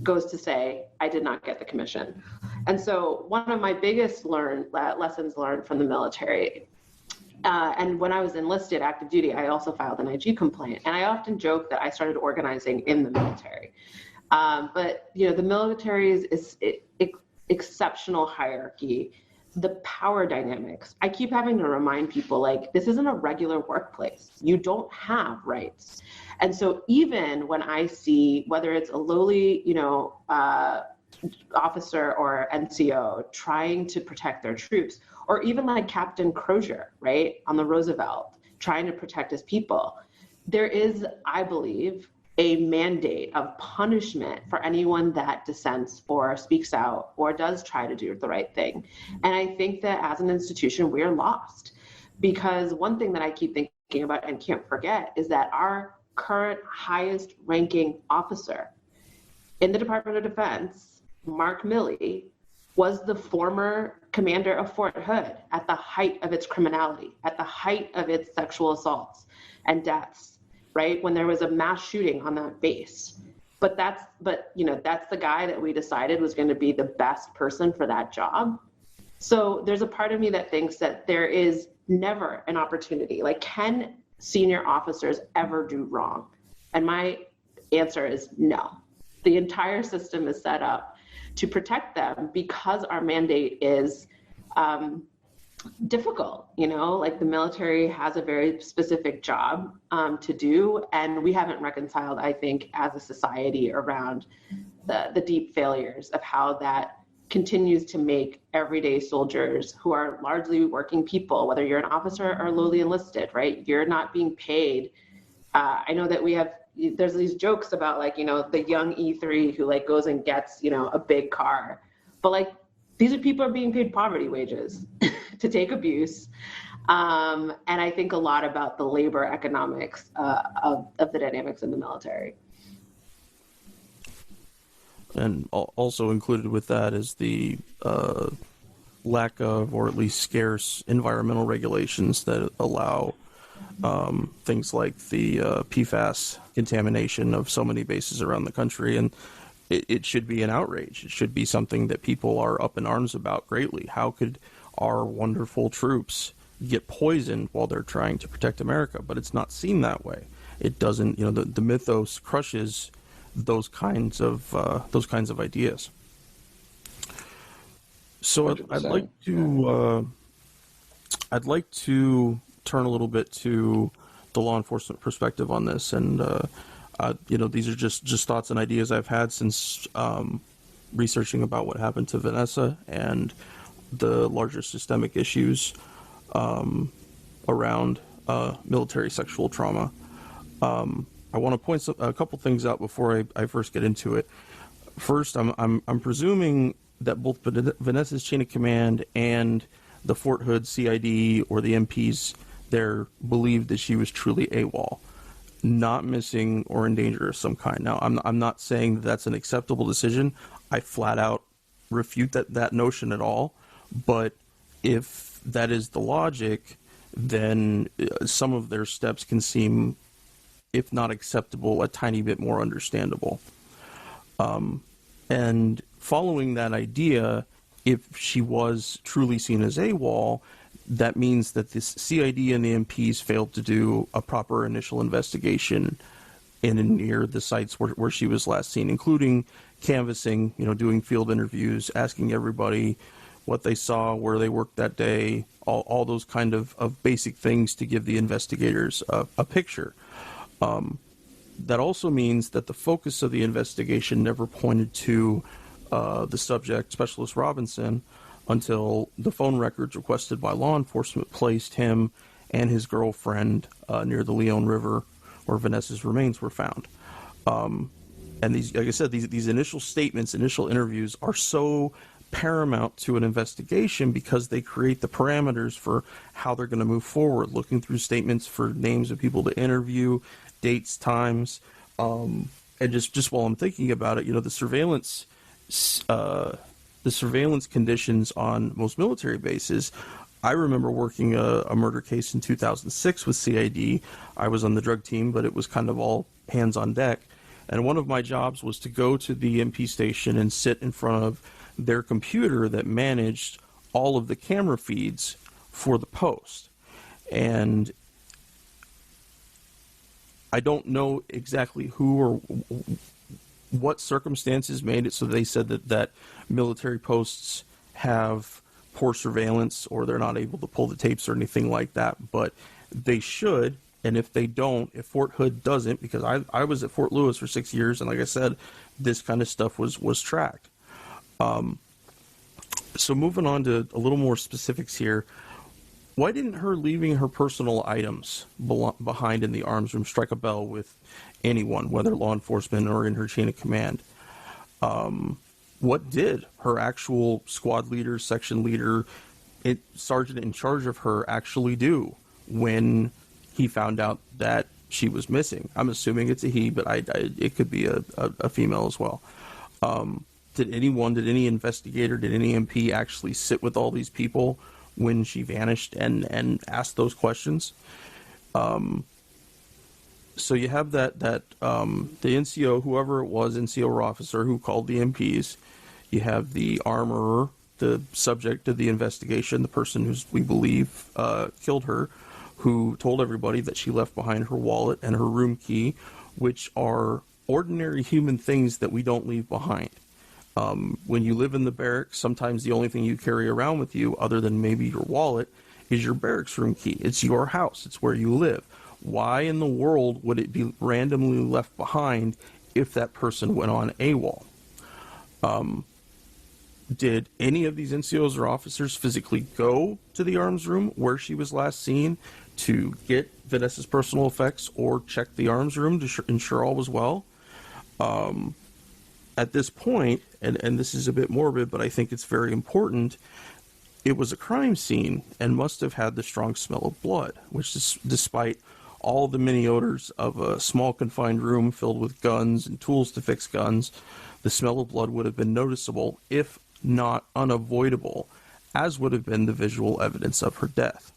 goes to say, I did not get the commission. And so one of my biggest lessons learned from the military, and when I was enlisted active duty, I also filed an IG complaint. And I often joke that I started organizing in the military. But, the military is exceptional hierarchy, the power dynamics. I keep having to remind people, this isn't a regular workplace. You don't have rights. And so even when I see, whether it's a lowly, officer or NCO trying to protect their troops, or even like Captain Crozier, right, on the Roosevelt, trying to protect his people, there is, I believe, a mandate of punishment for anyone that dissents or speaks out or does try to do the right thing. And I think that as an institution, we're lost, because one thing that I keep thinking about and can't forget is that our current highest ranking officer in the Department of Defense, Mark Milley, was the former commander of Fort Hood at the height of its criminality, at the height of its sexual assaults and deaths, right? When there was a mass shooting on that base. But that's the guy that we decided was going to be the best person for that job. So there's a part of me that thinks that there is never an opportunity. Like, can senior officers ever do wrong? And my answer is no. The entire system is set up to protect them because our mandate is difficult. Like, the military has a very specific job to do, and we haven't reconciled, I think, as a society around the deep failures of how that continues to make everyday soldiers, who are largely working people, whether you're an officer or lowly enlisted, right? You're not being paid. I know that there's these jokes about, like, the young E3 who, like, goes and gets, a big car, but, like, these are people are being paid poverty wages to take abuse. And I think a lot about the labor economics of the dynamics in the military. And also included with that is the lack of, or at least scarce, environmental regulations that allow things like the PFAS contamination of so many bases around the country. And it should be an outrage. It should be something that people are up in arms about greatly. How could our wonderful troops get poisoned while they're trying to protect America? But it's not seen that way. It doesn't. The mythos crushes those kinds of ideas. So I'd like to turn a little bit to the law enforcement perspective on this, and these are just thoughts and ideas I've had since researching about what happened to Vanessa and the larger systemic issues around military sexual trauma. I want to point a couple things out before I first get into it. First, I'm presuming that both Vanessa's chain of command and the Fort Hood CID or the MPs there believed that she was truly AWOL, not missing or in danger of some kind. Now, I'm not saying that's an acceptable decision. I flat out refute that notion at all. But if that is the logic, then some of their steps can seem, if not acceptable, a tiny bit more understandable. And following that idea, if she was truly seen as AWOL, that means that this CID and the MPs failed to do a proper initial investigation in and near the sites where she was last seen, including canvassing, doing field interviews, asking everybody what they saw, where they worked that day, all those kind of basic things to give the investigators a picture. That also means that the focus of the investigation never pointed to the subject, Specialist Robinson, until the phone records requested by law enforcement placed him and his girlfriend near the Leon River, where Vanessa's remains were found. And these, like I said, these initial statements, initial interviews are so paramount to an investigation because they create the parameters for how they're going to move forward, looking through statements for names of people to interview, dates, times, and just while I'm thinking about it, the surveillance conditions on most military bases. I remember working a murder case in 2006 with CID. I was on the drug team, but it was kind of all hands on deck. And one of my jobs was to go to the MP station and sit in front of their computer that managed all of the camera feeds for the post. And I don't know exactly who or what circumstances made it so they said that military posts have poor surveillance or they're not able to pull the tapes or anything like that, but they should. And if they don't, if Fort Hood doesn't, because I was at Fort Lewis for 6 years, and like I said, this kind of stuff was tracked. So moving on to a little more specifics here, why didn't her leaving her personal items behind in the arms room strike a bell with anyone, whether law enforcement or in her chain of command. What did her actual squad leader, section leader, sergeant in charge of her actually do when he found out that she was missing? I'm assuming it's a he, but it could be a female as well. Did any investigator, did any MP actually sit with all these people when she vanished and asked those questions? So you have that the NCO, whoever it was, NCO or officer who called the MPs. You have the armorer, the subject of the investigation, the person who we believe killed her, who told everybody that she left behind her wallet and her room key, which are ordinary human things that we don't leave behind. When you live in the barracks, sometimes the only thing you carry around with you, other than maybe your wallet, is your barracks room key. It's your house. It's where you live. Why in the world would it be randomly left behind if that person went on AWOL? Did any of these NCOs or officers physically go to the arms room where she was last seen to get Vanessa's personal effects or check the arms room to ensure all was well? At this point, and this is a bit morbid, but I think it's very important, it was a crime scene and must have had the strong smell of blood, which is despite all the many odors of a small confined room filled with guns and tools to fix guns, the smell of blood would have been noticeable, if not unavoidable, as would have been the visual evidence of her death.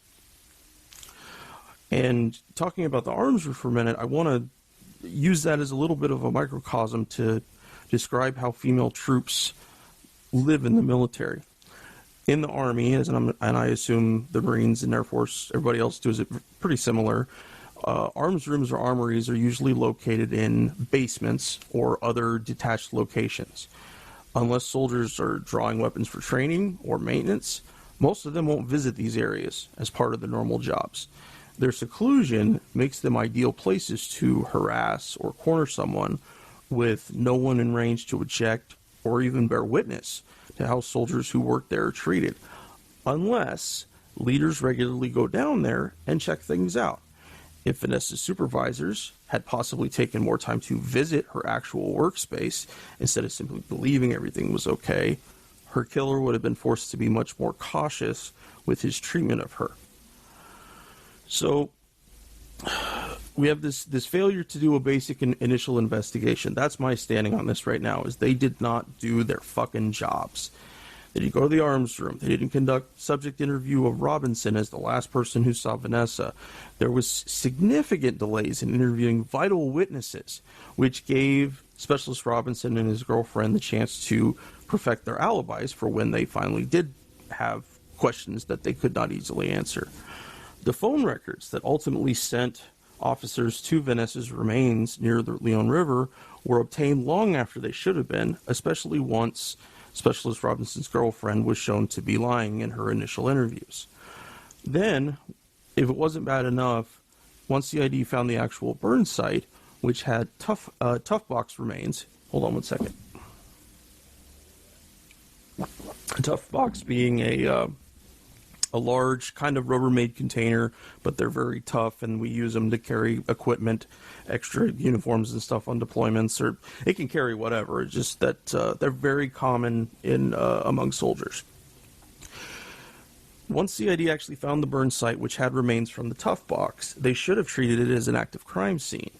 And talking about the arms room for a minute, I want to use that as a little bit of a microcosm to describe how female troops live in the military. In the Army, and I assume the Marines and Air Force, everybody else does it pretty similar, arms rooms or armories are usually located in basements or other detached locations. Unless soldiers are drawing weapons for training or maintenance, most of them won't visit these areas as part of the normal jobs. Their seclusion makes them ideal places to harass or corner someone with no one in range to object or even bear witness to how soldiers who work there are treated, unless leaders regularly go down there and check things out. If Vanessa's supervisors had possibly taken more time to visit her actual workspace instead of simply believing everything was okay, her killer would have been forced to be much more cautious with his treatment of her. So we have this failure to do a basic initial investigation. That's my standing on this right now, is they did not do their fucking jobs. They didn't go to the arms room. They didn't conduct subject interview of Robinson as the last person who saw Vanessa. There was significant delays in interviewing vital witnesses, which gave Specialist Robinson and his girlfriend the chance to perfect their alibis for when they finally did have questions that they could not easily answer. The phone records that ultimately sent officers to Vanessa's remains near the Leon River were obtained long after they should have been, especially once Specialist Robinson's girlfriend was shown to be lying in her initial interviews. Then, if it wasn't bad enough, once CID found the actual burn site, which had tough box remains. Hold on one second. A tough box being a large kind of Rubbermaid container, but they're very tough, and we use them to carry equipment, extra uniforms and stuff on deployments, or it can carry whatever. It's just that they're very common in among soldiers. Once CID actually found the burn site, which had remains from the tough box, they should have treated it as an active crime scene.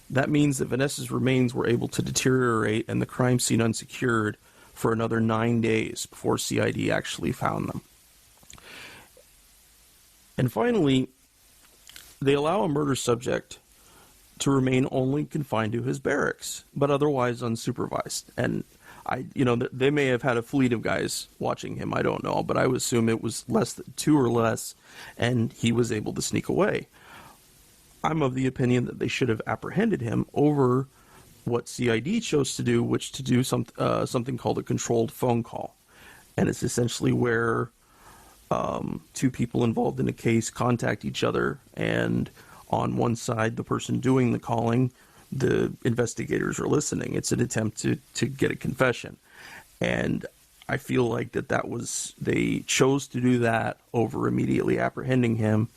That means that Vanessa's remains were able to deteriorate and the crime scene unsecured for another 9 days before CID actually found them. And finally, they allow a murder subject to remain only confined to his barracks, but otherwise unsupervised. And they may have had a fleet of guys watching him, I don't know, but I would assume it was less than 2 or less, and he was able to sneak away. I'm of the opinion that they should have apprehended him over what CID chose to do, which to do something called a controlled phone call. And it's essentially where 2 people involved in a case contact each other, and on one side, the person doing the calling, the investigators are listening. It's an attempt to get a confession. And I feel like they chose to do that over immediately apprehending him,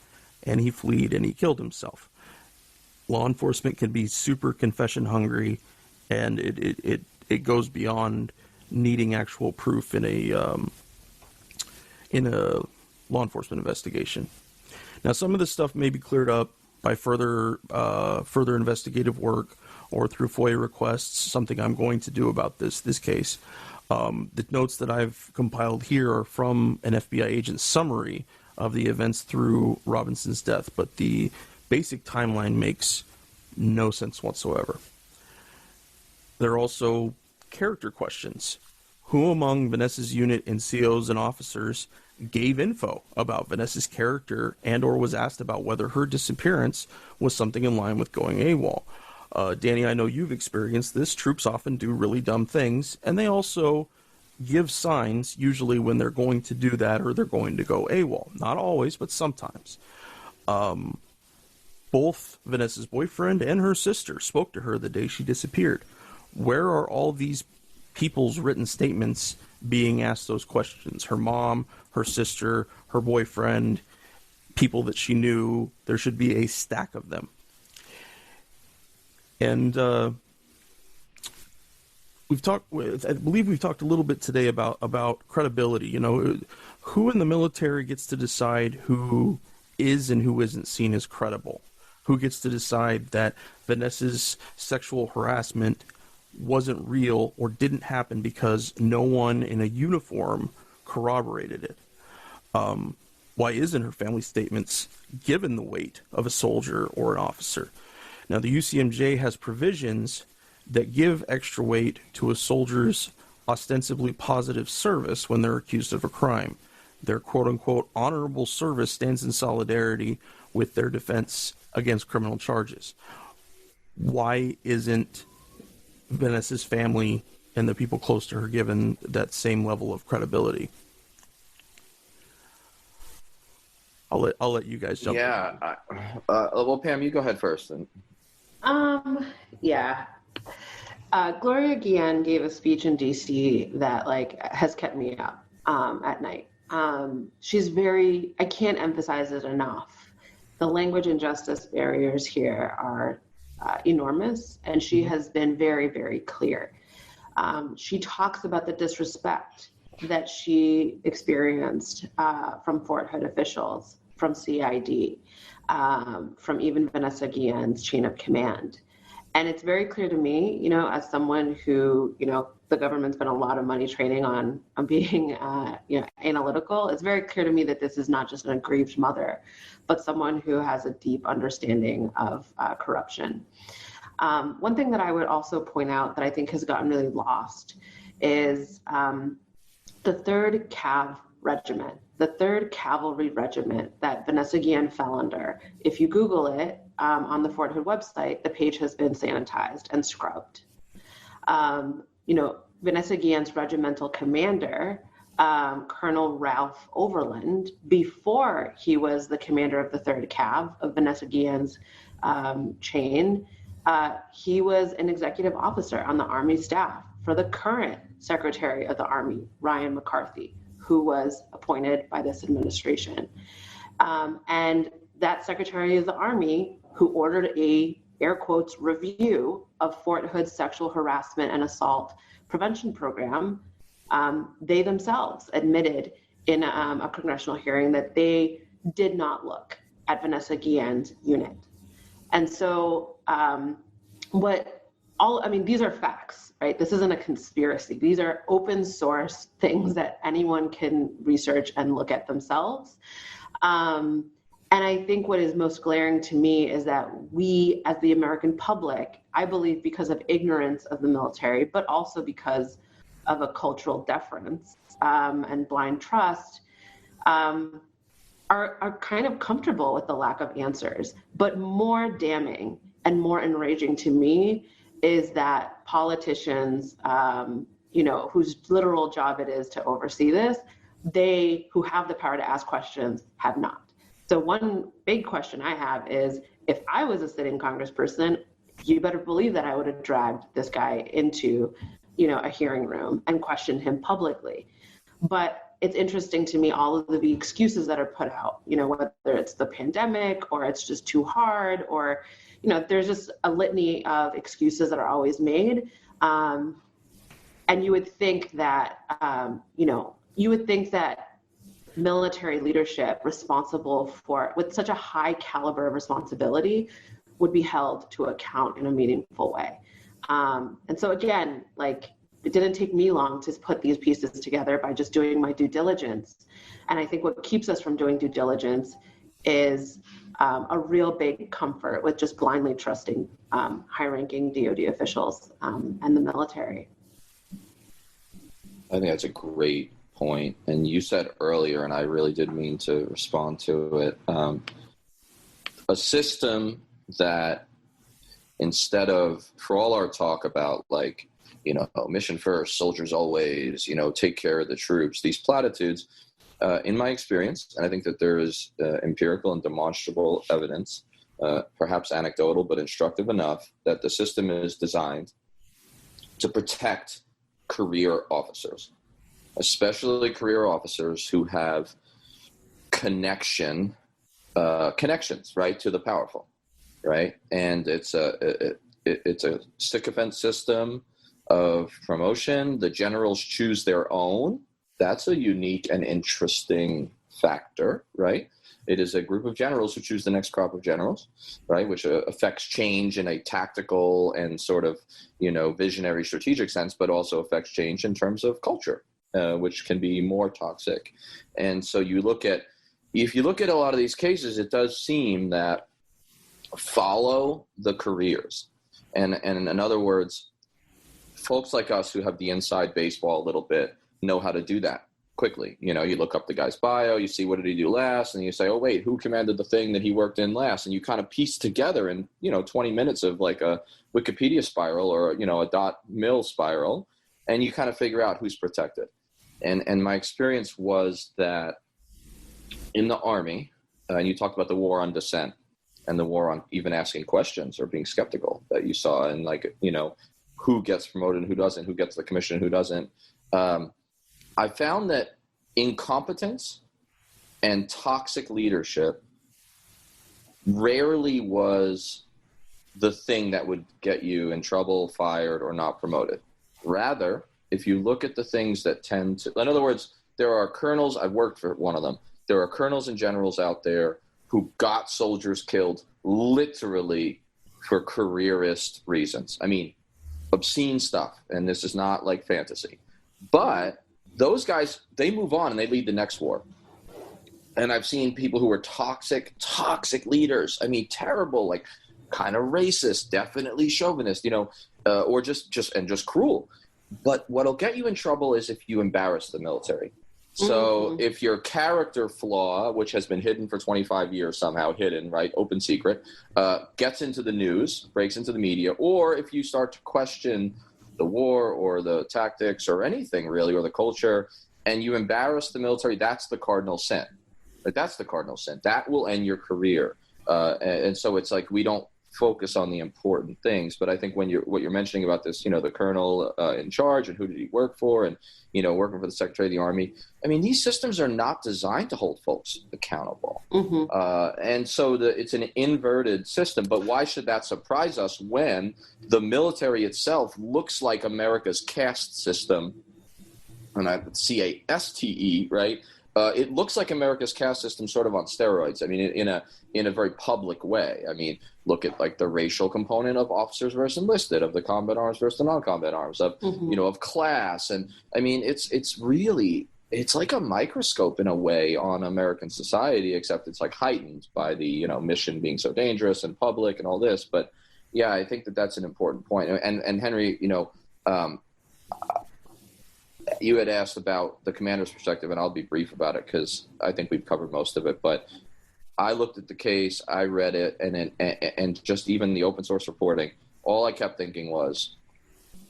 and he fled and he killed himself. law enforcement can be super confession hungry, and it goes beyond needing actual proof in a law enforcement investigation. Now, some of this stuff may be cleared up by further investigative work or through FOIA requests, something I'm going to do about this case. The notes that I've compiled here are from an FBI agent's summary of the events through Robinson's death, but the basic timeline makes no sense whatsoever. There are also character questions. Who among Vanessa's unit and COs and officers gave info about Vanessa's character and or was asked about whether her disappearance was something in line with going AWOL? Danny, I know you've experienced this. Troops often do really dumb things, and they also give signs, usually when they're going to do that or they're going to go AWOL. Not always, but sometimes. Both Vanessa's boyfriend and her sister spoke to her the day she disappeared. Where are all these people's written statements being asked those questions? Her mom, her sister, her boyfriend, people that she knew. There should be a stack of them. And I believe we've talked a little bit today about credibility. You know, who in the military gets to decide who is and who isn't seen as credible? Who gets to decide that Vanessa's sexual harassment wasn't real or didn't happen because no one in a uniform corroborated it? Why isn't her family statements given the weight of a soldier or an officer? Now, the UCMJ has provisions that give extra weight to a soldier's ostensibly positive service when they're accused of a crime. Their quote-unquote honorable service stands in solidarity with their defense against criminal charges. Why isn't Vanessa's family and the people close to her given that same level of credibility? I'll let you guys jump. Yeah. Well, Pam, you go ahead first. Yeah. Gloria Guillen gave a speech in DC that has kept me up at night. She's I can't emphasize it enough. The language and justice barriers here are enormous, and she has been very, very clear. She talks about the disrespect that she experienced from Fort Hood officials, from CID, from even Vanessa Guillen's chain of command. And it's very clear to me, as someone who, the government spent a lot of money training on being, analytical. It's very clear to me that this is not just an aggrieved mother, but someone who has a deep understanding of corruption. One thing that I would also point out that I think has gotten really lost is the 3rd Cav Regiment, the 3rd Cavalry Regiment that Vanessa Guillen fell under. If you Google it on the Fort Hood website, the page has been sanitized and scrubbed. Vanessa Guillen's regimental commander, Colonel Ralph Overland, before he was the commander of the 3rd Cav of Vanessa Guillen's chain, he was an executive officer on the Army staff for the current Secretary of the Army, Ryan McCarthy, who was appointed by this administration. And that Secretary of the Army, who ordered a, air quotes, review of Fort Hood's sexual harassment and assault prevention program, they themselves admitted in a congressional hearing that they did not look at Vanessa Guillen's unit. And so these are facts, right? This isn't a conspiracy. These are open source things that anyone can research and look at themselves. And I think what is most glaring to me is that we, as the American public, I believe because of ignorance of the military, but also because of a cultural deference and blind trust, are kind of comfortable with the lack of answers. But more damning and more enraging to me is that politicians, whose literal job it is to oversee this, they who have the power to ask questions have not. So one big question I have is, if I was a sitting congressperson, you better believe that I would have dragged this guy into, a hearing room and questioned him publicly. But it's interesting to me, all of the excuses that are put out, whether it's the pandemic or it's just too hard or, there's just a litany of excuses that are always made. And you would think that, military leadership responsible with such a high caliber of responsibility would be held to account in a meaningful way. And so again, like, it didn't take me long to put these pieces together by just doing my due diligence. And I think what keeps us from doing due diligence is a real big comfort with just blindly trusting high-ranking DoD officials and the military. I think that's a great point. And you said earlier, and I really did mean to respond to it, a system that, instead of, for all our talk about, like, mission first, soldiers always, take care of the troops, these platitudes, in my experience, and I think that there is empirical and demonstrable evidence, perhaps anecdotal but instructive enough, that the system is designed to protect career officers, especially career officers who have connections, right, to the powerful, right? And it's a sycophant system of promotion. The generals choose their own. That's a unique and interesting factor, right? It is a group of generals who choose the next crop of generals, right? Which affects change in a tactical and sort of, visionary strategic sense, but also affects change in terms of culture, which can be more toxic. And so if you look at a lot of these cases, it does seem that follow the careers. And in other words, folks like us who have the inside baseball a little bit know how to do that quickly. You look up the guy's bio, you see what did he do last, and you say, oh wait, who commanded the thing that he worked in last? And you kind of piece together in 20 minutes of like a Wikipedia spiral or a .mil spiral, and you kind of figure out who's protected. And my experience was that in the Army, and you talked about the war on dissent and the war on even asking questions or being skeptical that you saw, and who gets promoted and who doesn't, who gets the commission and who doesn't. I found that incompetence and toxic leadership rarely was the thing that would get you in trouble, fired, or not promoted. Rather, if you look at the things that tend to, in other words, there are colonels, I've worked for one of them, there are colonels and generals out there who got soldiers killed literally for careerist reasons. I mean, obscene stuff, and this is not like fantasy. But those guys, they move on and they lead the next war. And I've seen people who are toxic leaders. I mean, terrible, like kind of racist, definitely chauvinist, or just cruel. But what'll get you in trouble is if you embarrass the military. So if your character flaw, which has been hidden for 25 years, somehow hidden, right, open secret, gets into the news, breaks into the media, or if you start to question the war or the tactics or anything really, or the culture, and you embarrass the military, that's the cardinal sin. Like, that's the cardinal sin. That will end your career. And so it's like we don't focus on the important things. But I think what you're mentioning about this, the colonel in charge and who did he work for, and working for the Secretary of the Army. I mean, these systems are not designed to hold folks accountable. And so it's an inverted system. But why should that surprise us when the military itself looks like America's caste system? And I CASTE, right? It looks like America's caste system sort of on steroids. I mean, in a very public way. I mean, look at like the racial component of officers versus enlisted, of the combat arms versus the non-combat arms, of of class, and I mean, it's really like a microscope in a way on American society, except it's like heightened by the mission being so dangerous and public and all this. But yeah, I think that's an important point. And Henry, you had asked about the commander's perspective, and I'll be brief about it because I think we've covered most of it. But I looked at the case, I read it, and just even the open source reporting, all I kept thinking was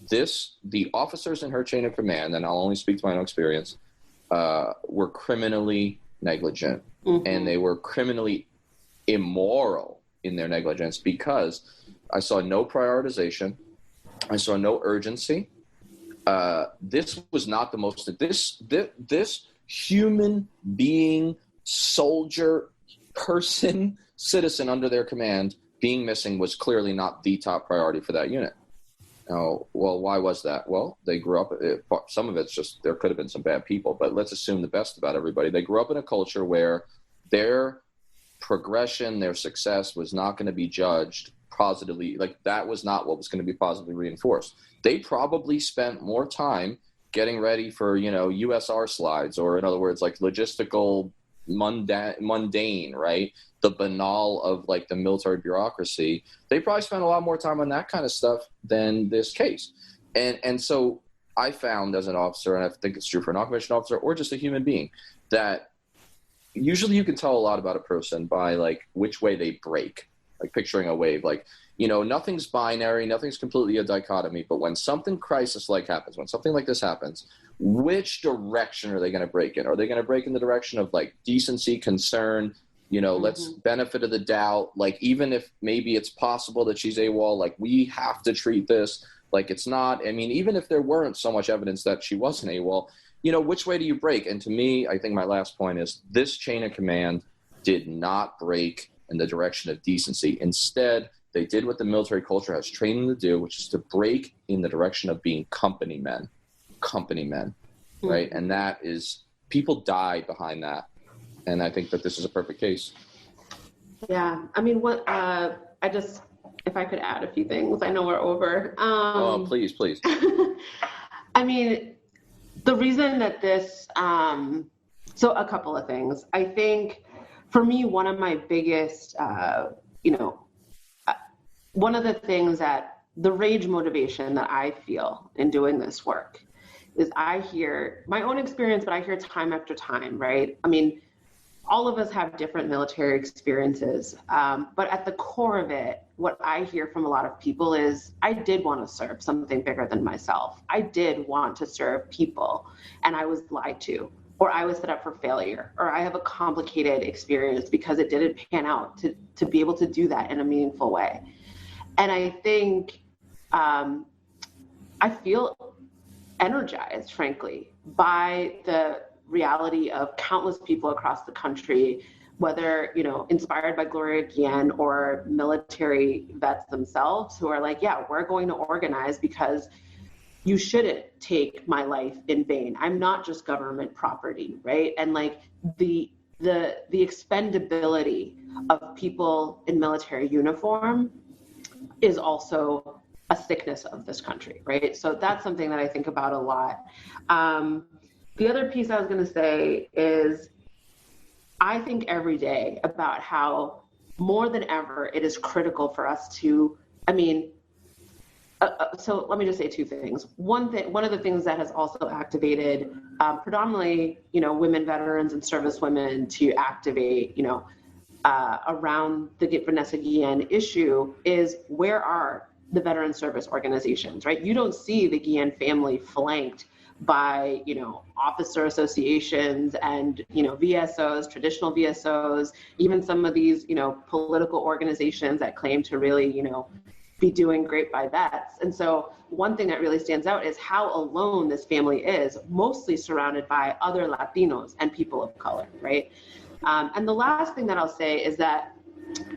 the officers in her chain of command, and I'll only speak to my own experience, were criminally negligent, and they were criminally immoral in their negligence because I saw no prioritization, I saw no urgency. This was not the most, this human being, soldier, person, citizen under their command being missing was clearly not the top priority for that unit. Now, well, why was that? Well, they grew up, some of it's just, there could have been some bad people, but let's assume the best about everybody. They grew up in a culture where their progression, their success was not going to be judged positively. Like, that was not what was going to be positively reinforced. They probably spent more time getting ready for, USR slides, or in other words, like logistical, mundane, right? The banal of like the military bureaucracy. They probably spent a lot more time on that kind of stuff than this case. And so I found as an officer, and I think it's true for a non-commissioned officer or just a human being, that usually you can tell a lot about a person by like which way they break, like picturing a wave, like, nothing's binary, nothing's completely a dichotomy, but when something crisis-like happens, when something like this happens, which direction are they going to break in? Are they going to break in the direction of like decency, concern, let's benefit of the doubt, like even if maybe it's possible that she's AWOL, like we have to treat this like it's not, I mean, even if there weren't so much evidence that she wasn't AWOL, which way do you break? And to me, I think my last point is this chain of command did not break in the direction of decency. Instead, they did what the military culture has trained them to do, which is to break in the direction of being company men, right? And that is, people died behind that. And I think that this is a perfect case. Yeah. I mean, if I could add a few things, I know we're over. Please. I mean, the reason that this, so a couple of things. I think for me, one of my biggest, one of the things that the rage motivation that I feel in doing this work is I hear my own experience, but I hear time after time, right? I mean, all of us have different military experiences, but at the core of it, what I hear from a lot of people is I did want to serve something bigger than myself. I did want to serve people, and I was lied to, or I was set up for failure, or I have a complicated experience because it didn't pan out to be able to do that in a meaningful way. And I think I feel energized, frankly, by the reality of countless people across the country, whether, inspired by Gloria Guillen or military vets themselves, who are like, yeah, we're going to organize because you shouldn't take my life in vain. I'm not just government property, right? And like the expendability of people in military uniform is also a sickness of this country, right? So that's something that I think about a lot. The other piece I was going to say is I think every day about how more than ever it is critical for us to, so let me just say two things. One of the things that has also activated predominantly, women veterans and service women to activate, around the Vanessa Guillen issue is where are the veteran service organizations, right? You don't see the Guillen family flanked by, officer associations and, VSOs, traditional VSOs, even some of these, political organizations that claim to really, be doing great by vets. And so one thing that really stands out is how alone this family is, mostly surrounded by other Latinos and people of color, right? And the last thing that I'll say is that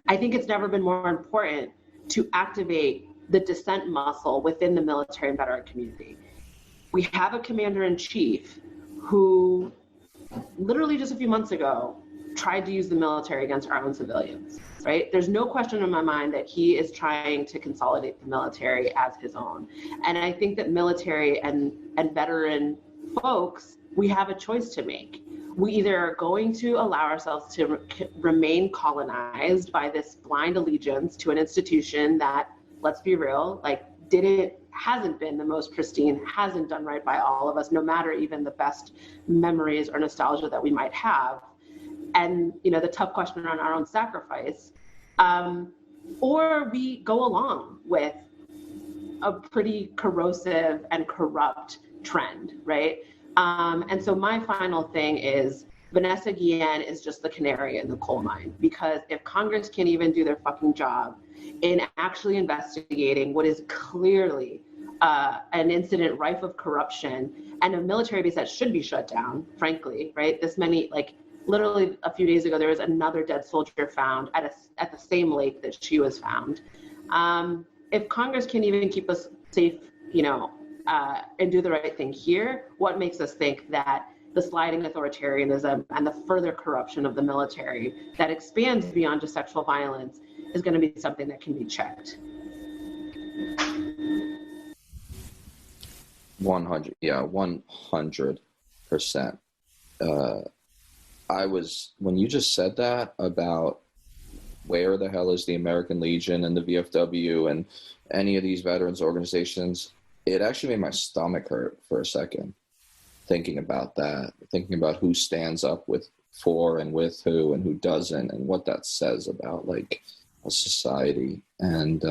I think it's never been more important to activate the dissent muscle within the military and veteran community. We have a commander-in-chief who literally just a few months ago tried to use the military against our own civilians, right? There's no question in my mind that he is trying to consolidate the military as his own. And I think that military and veteran folks, we have a choice to make. We either are going to allow ourselves to remain colonized by this blind allegiance to an institution that, let's be real, like hasn't been the most pristine, hasn't done right by all of us, no matter even the best memories or nostalgia that we might have. And, the tough question around our own sacrifice, or we go along with a pretty corrosive and corrupt trend, right? And so my final thing is Vanessa Guillen is just the canary in the coal mine, because if Congress can't even do their fucking job in actually investigating what is clearly an incident rife of corruption and a military base that should be shut down, frankly, right? This many, literally a few days ago, there was another dead soldier found at the same lake that she was found. If Congress can't even keep us safe, and do the right thing here, what makes us think that the sliding authoritarianism and the further corruption of the military that expands beyond just sexual violence is going to be something that can be checked? 100%. When you just said that about where the hell is the American Legion and the VFW and any of these veterans organizations, it actually made my stomach hurt for a second, thinking about that, thinking about who stands up for and with who and who doesn't, and what that says about like a society. And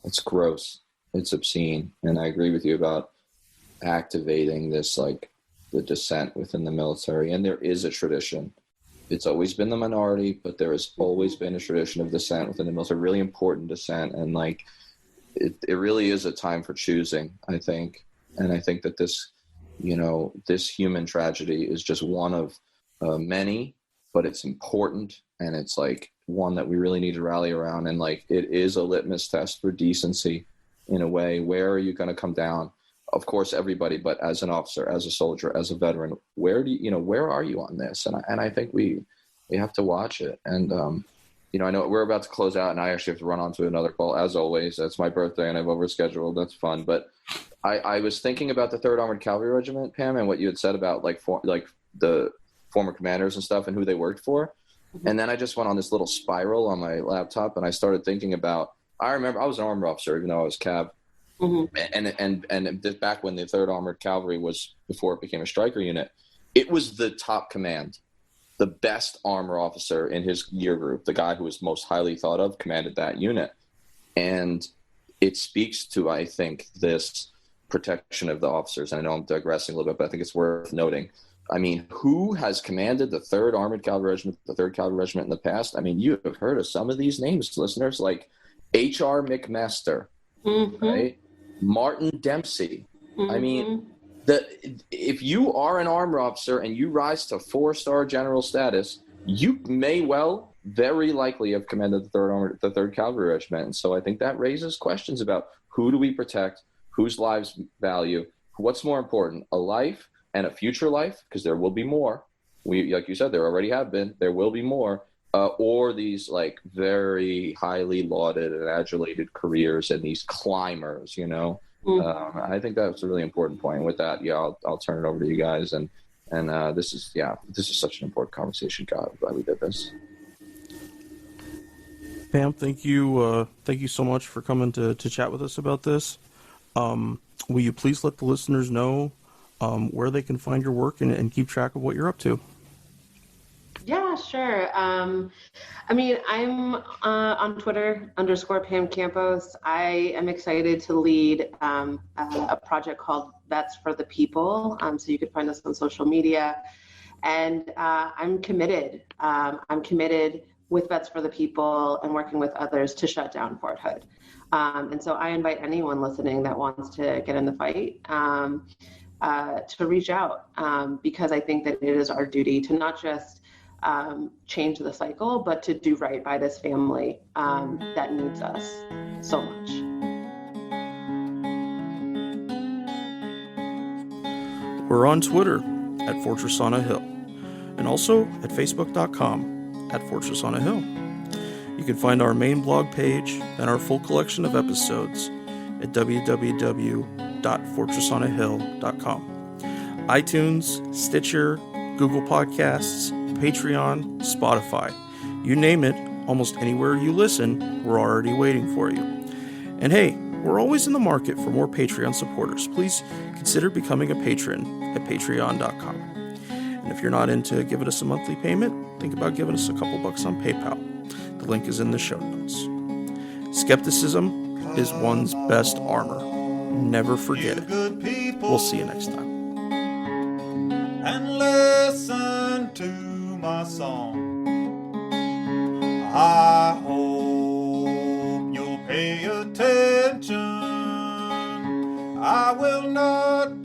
it's gross. It's obscene. And I agree with you about activating this, like the dissent within the military. And there is a tradition. It's always been the minority, but there has always been a tradition of dissent within the military, really important dissent. And like, it really is a time for choosing, I think. And I think that this human tragedy is just one of many, but it's important. And it's like one that we really need to rally around. And like, it is a litmus test for decency in a way. Where are you going to come down? Of course, everybody, but as an officer, as a soldier, as a veteran, where are you on this? And I think we have to watch it. And, I know we're about to close out and I actually have to run on to another call. As always, that's my birthday and I've overscheduled. That's fun. But I was thinking about the 3rd Armored Cavalry Regiment, Pam, and what you had said about like the former commanders and stuff and who they worked for. Mm-hmm. And then I just went on this little spiral on my laptop and I started thinking about, I remember I was an armor officer, even though I was cav. Mm-hmm. And this, back when the 3rd Armored Cavalry was, before it became a striker unit, it was the top command. The best armor officer in his year group, the guy who was most highly thought of, commanded that unit. And it speaks to, I think, this protection of the officers. And I know I'm digressing a little bit, but I think it's worth noting. I mean, who has commanded the 3rd Armored Cavalry Regiment, the 3rd Cavalry Regiment in the past? I mean, you have heard of some of these names, listeners, like H.R. McMaster, mm-hmm. right? Martin Dempsey. Mm-hmm. I mean, if you are an armor officer and you rise to 4-star general status, you may very likely have commanded the 3rd Cavalry Regiment. And so I think that raises questions about who do we protect, whose lives value, what's more important, a life and a future life, because there will be more. Like you said, there already have been, there will be more, or these like very highly lauded and adulated careers and these climbers, Mm-hmm. I think that's a really important point. And with that, I'll turn it over to you guys. And this is such an important conversation. God, I'm glad we did this. Pam, thank you so much for coming to chat with us about this. Will you please let the listeners know where they can find your work and keep track of what you're up to? Yeah, sure. I'm on Twitter _Pam Campos. I am excited to lead a project called Vets for the People. So you can find us on social media. And I'm committed. I'm committed with Vets for the People and working with others to shut down Fort Hood. And so I invite anyone listening that wants to get in the fight to reach out, because I think that it is our duty to not just change the cycle, but to do right by this family that needs us so much. We're on Twitter at Fortress on a Hill, and also at Facebook.com at Fortress on a Hill. You can find our main blog page and our full collection of episodes at www.fortressonahill.com. iTunes, Stitcher, Google Podcasts, Patreon, Spotify. You name it, almost anywhere you listen, we're already waiting for you. And hey, we're always in the market for more Patreon supporters. Please consider becoming a patron at patreon.com. And if you're not into giving us a monthly payment, think about giving us a couple bucks on PayPal. The link is in the show notes. Skepticism is one's best armor. Never forget it. We'll see you next time. And listen to my song. I hope you'll pay attention. I will not